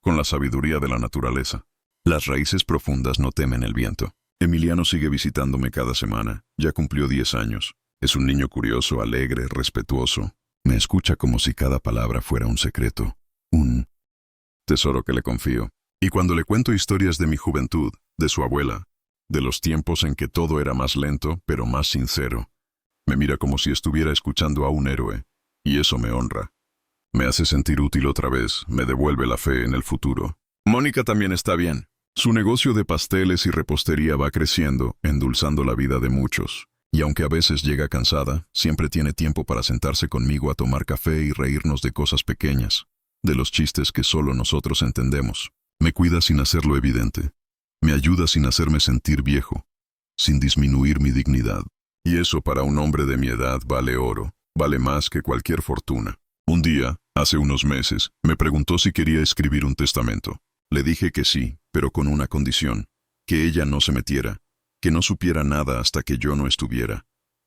Speaker 1: con la sabiduría de la naturaleza. Las raíces profundas no temen el viento. Emiliano sigue visitándome cada semana, ya cumplió 10 años. Es un niño curioso, alegre, respetuoso. Me escucha como si cada palabra fuera un secreto, un tesoro que le confío. Y cuando le cuento historias de mi juventud, de su abuela, de los tiempos en que todo era más lento, pero más sincero, me mira como si estuviera escuchando a un héroe, y eso me honra. Me hace sentir útil otra vez, me devuelve la fe en el futuro. Mónica también está bien. Su negocio de pasteles y repostería va creciendo, endulzando la vida de muchos. Y aunque a veces llega cansada, siempre tiene tiempo para sentarse conmigo a tomar café y reírnos de cosas pequeñas, de los chistes que solo nosotros entendemos. Me cuida sin hacerlo evidente. Me ayuda sin hacerme sentir viejo, sin disminuir mi dignidad. Y eso para un hombre de mi edad vale oro, vale más que cualquier fortuna. Un día, hace unos meses, me preguntó si quería escribir un testamento. Le dije que sí, pero con una condición, que ella no se metiera, que no supiera nada hasta que yo no estuviera,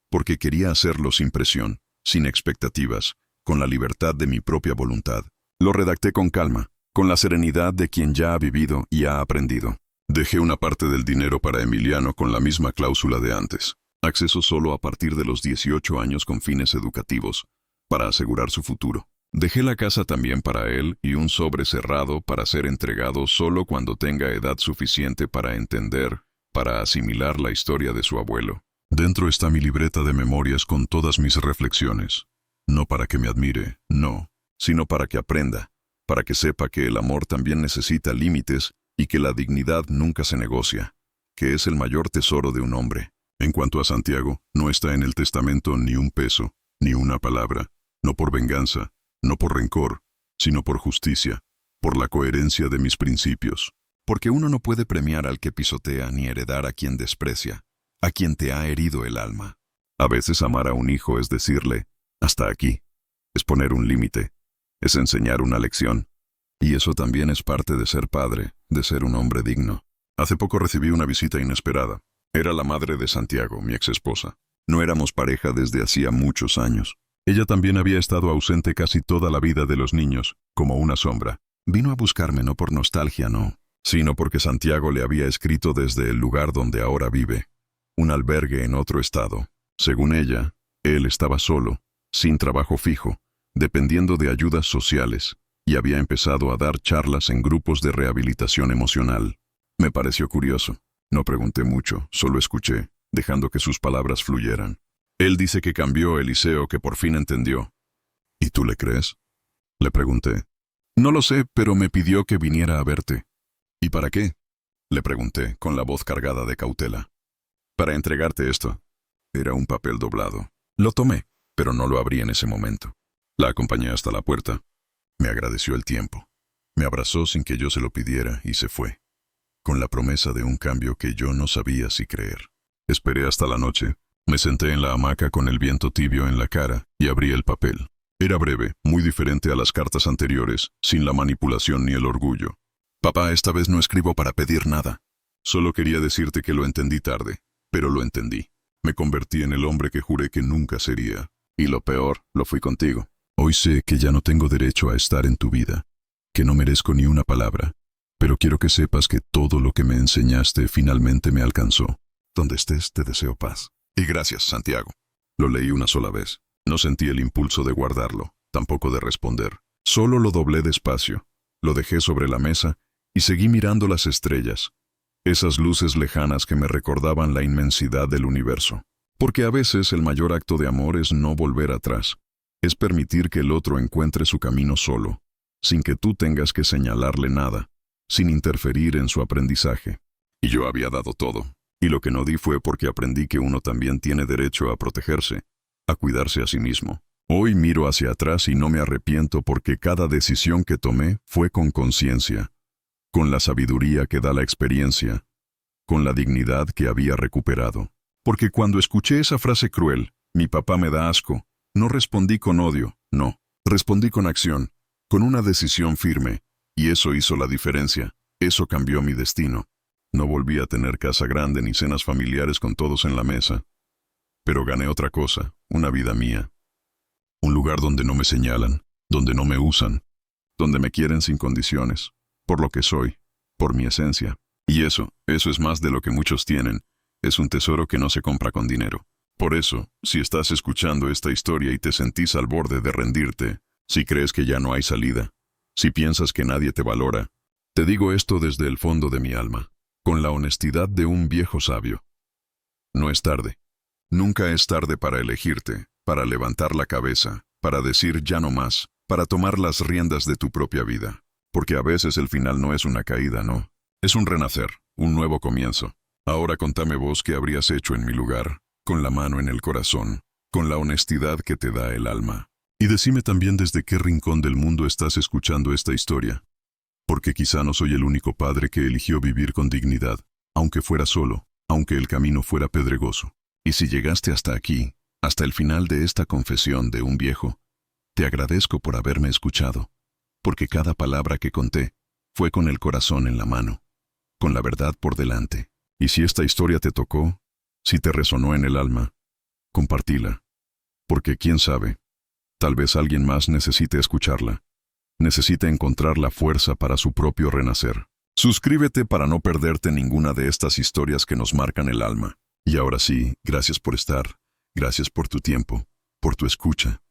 Speaker 1: porque quería hacerlo sin presión, sin expectativas, con la libertad de mi propia voluntad. Lo redacté con calma, con la serenidad de quien ya ha vivido y ha aprendido. Dejé una parte del dinero para Emiliano con la misma cláusula de antes. Acceso solo a partir de los 18 años con fines educativos, para asegurar su futuro. Dejé la casa también para él y un sobre cerrado para ser entregado solo cuando tenga edad suficiente para entender, para asimilar la historia de su abuelo. Dentro está mi libreta de memorias con todas mis reflexiones. No para que me admire, no, sino para que aprenda, para que sepa que el amor también necesita límites y que la dignidad nunca se negocia, que es el mayor tesoro de un hombre. En cuanto a Santiago, no está en el testamento ni un peso, ni una palabra, no por venganza, no por rencor, sino por justicia, por la coherencia de mis principios. Porque uno no puede premiar al que pisotea ni heredar a quien desprecia, a quien te ha herido el alma. A veces amar a un hijo es decirle, hasta aquí, es poner un límite, es enseñar una lección. Y eso también es parte de ser padre, de ser un hombre digno. Hace poco recibí una visita inesperada. Era la madre de Santiago, mi exesposa. No éramos pareja desde hacía muchos años. Ella también había estado ausente casi toda la vida de los niños, como una sombra. Vino a buscarme no por nostalgia, no, sino porque Santiago le había escrito desde el lugar donde ahora vive, un albergue en otro estado. Según ella, él estaba solo, sin trabajo fijo, dependiendo de ayudas sociales, y había empezado a dar charlas en grupos de rehabilitación emocional. Me pareció curioso. No pregunté mucho, solo escuché, dejando que sus palabras fluyeran. Él dice que cambió Eliseo, que por fin entendió. ¿Y tú le crees? Le pregunté. No lo sé, pero me pidió que viniera a verte. ¿Y para qué? Le pregunté, con la voz cargada de cautela. Para entregarte esto. Era un papel doblado. Lo tomé, pero no lo abrí en ese momento. La acompañé hasta la puerta. Me agradeció el tiempo. Me abrazó sin que yo se lo pidiera y se fue, con la promesa de un cambio que yo no sabía si creer. Esperé hasta la noche. Me senté en la hamaca con el viento tibio en la cara y abrí el papel. Era breve, muy diferente a las cartas anteriores, sin la manipulación ni el orgullo. Papá, esta vez no escribo para pedir nada. Solo quería decirte que lo entendí tarde, pero lo entendí. Me convertí en el hombre que juré que nunca sería. Y lo peor, lo fui contigo. Hoy sé que ya no tengo derecho a estar en tu vida, que no merezco ni una palabra, pero quiero que sepas que todo lo que me enseñaste finalmente me alcanzó. Donde estés, te deseo paz. Y gracias, Santiago. Lo leí una sola vez. No sentí el impulso de guardarlo, tampoco de responder. Solo lo doblé despacio, lo dejé sobre la mesa y seguí mirando las estrellas, esas luces lejanas que me recordaban la inmensidad del universo. Porque a veces el mayor acto de amor es no volver atrás, es permitir que el otro encuentre su camino solo, sin que tú tengas que señalarle nada, sin interferir en su aprendizaje. Y yo había dado todo. Y lo que no di fue porque aprendí que uno también tiene derecho a protegerse, a cuidarse a sí mismo. Hoy miro hacia atrás y no me arrepiento porque cada decisión que tomé fue con conciencia, con la sabiduría que da la experiencia, con la dignidad que había recuperado. Porque cuando escuché esa frase cruel, mi papá me da asco, no respondí con odio, no, respondí con acción, con una decisión firme, y eso hizo la diferencia, eso cambió mi destino. No volví a tener casa grande ni cenas familiares con todos en la mesa, pero gané otra cosa, una vida mía. Un lugar donde no me señalan, donde no me usan, donde me quieren sin condiciones, por lo que soy, por mi esencia. Y eso es más de lo que muchos tienen, es un tesoro que no se compra con dinero. Por eso, si estás escuchando esta historia y te sentís al borde de rendirte, si crees que ya no hay salida, si piensas que nadie te valora, te digo esto desde el fondo de mi alma, con la honestidad de un viejo sabio. No es tarde. Nunca es tarde para elegirte, para levantar la cabeza, para decir ya no más, para tomar las riendas de tu propia vida. Porque a veces el final no es una caída, no. Es un renacer, un nuevo comienzo. Ahora contame vos qué habrías hecho en mi lugar, con la mano en el corazón, con la honestidad que te da el alma. Y decime también desde qué rincón del mundo estás escuchando esta historia. Porque quizá no soy el único padre que eligió vivir con dignidad, aunque fuera solo, aunque el camino fuera pedregoso. Y si llegaste hasta aquí, hasta el final de esta confesión de un viejo, te agradezco por haberme escuchado, porque cada palabra que conté fue con el corazón en la mano, con la verdad por delante. Y si esta historia te tocó, si te resonó en el alma, compartila, porque quién sabe, tal vez alguien más necesite escucharla, necesite encontrar la fuerza para su propio renacer. Suscríbete para no perderte ninguna de estas historias que nos marcan el alma. Y ahora sí, gracias por estar, gracias por tu tiempo, por tu escucha.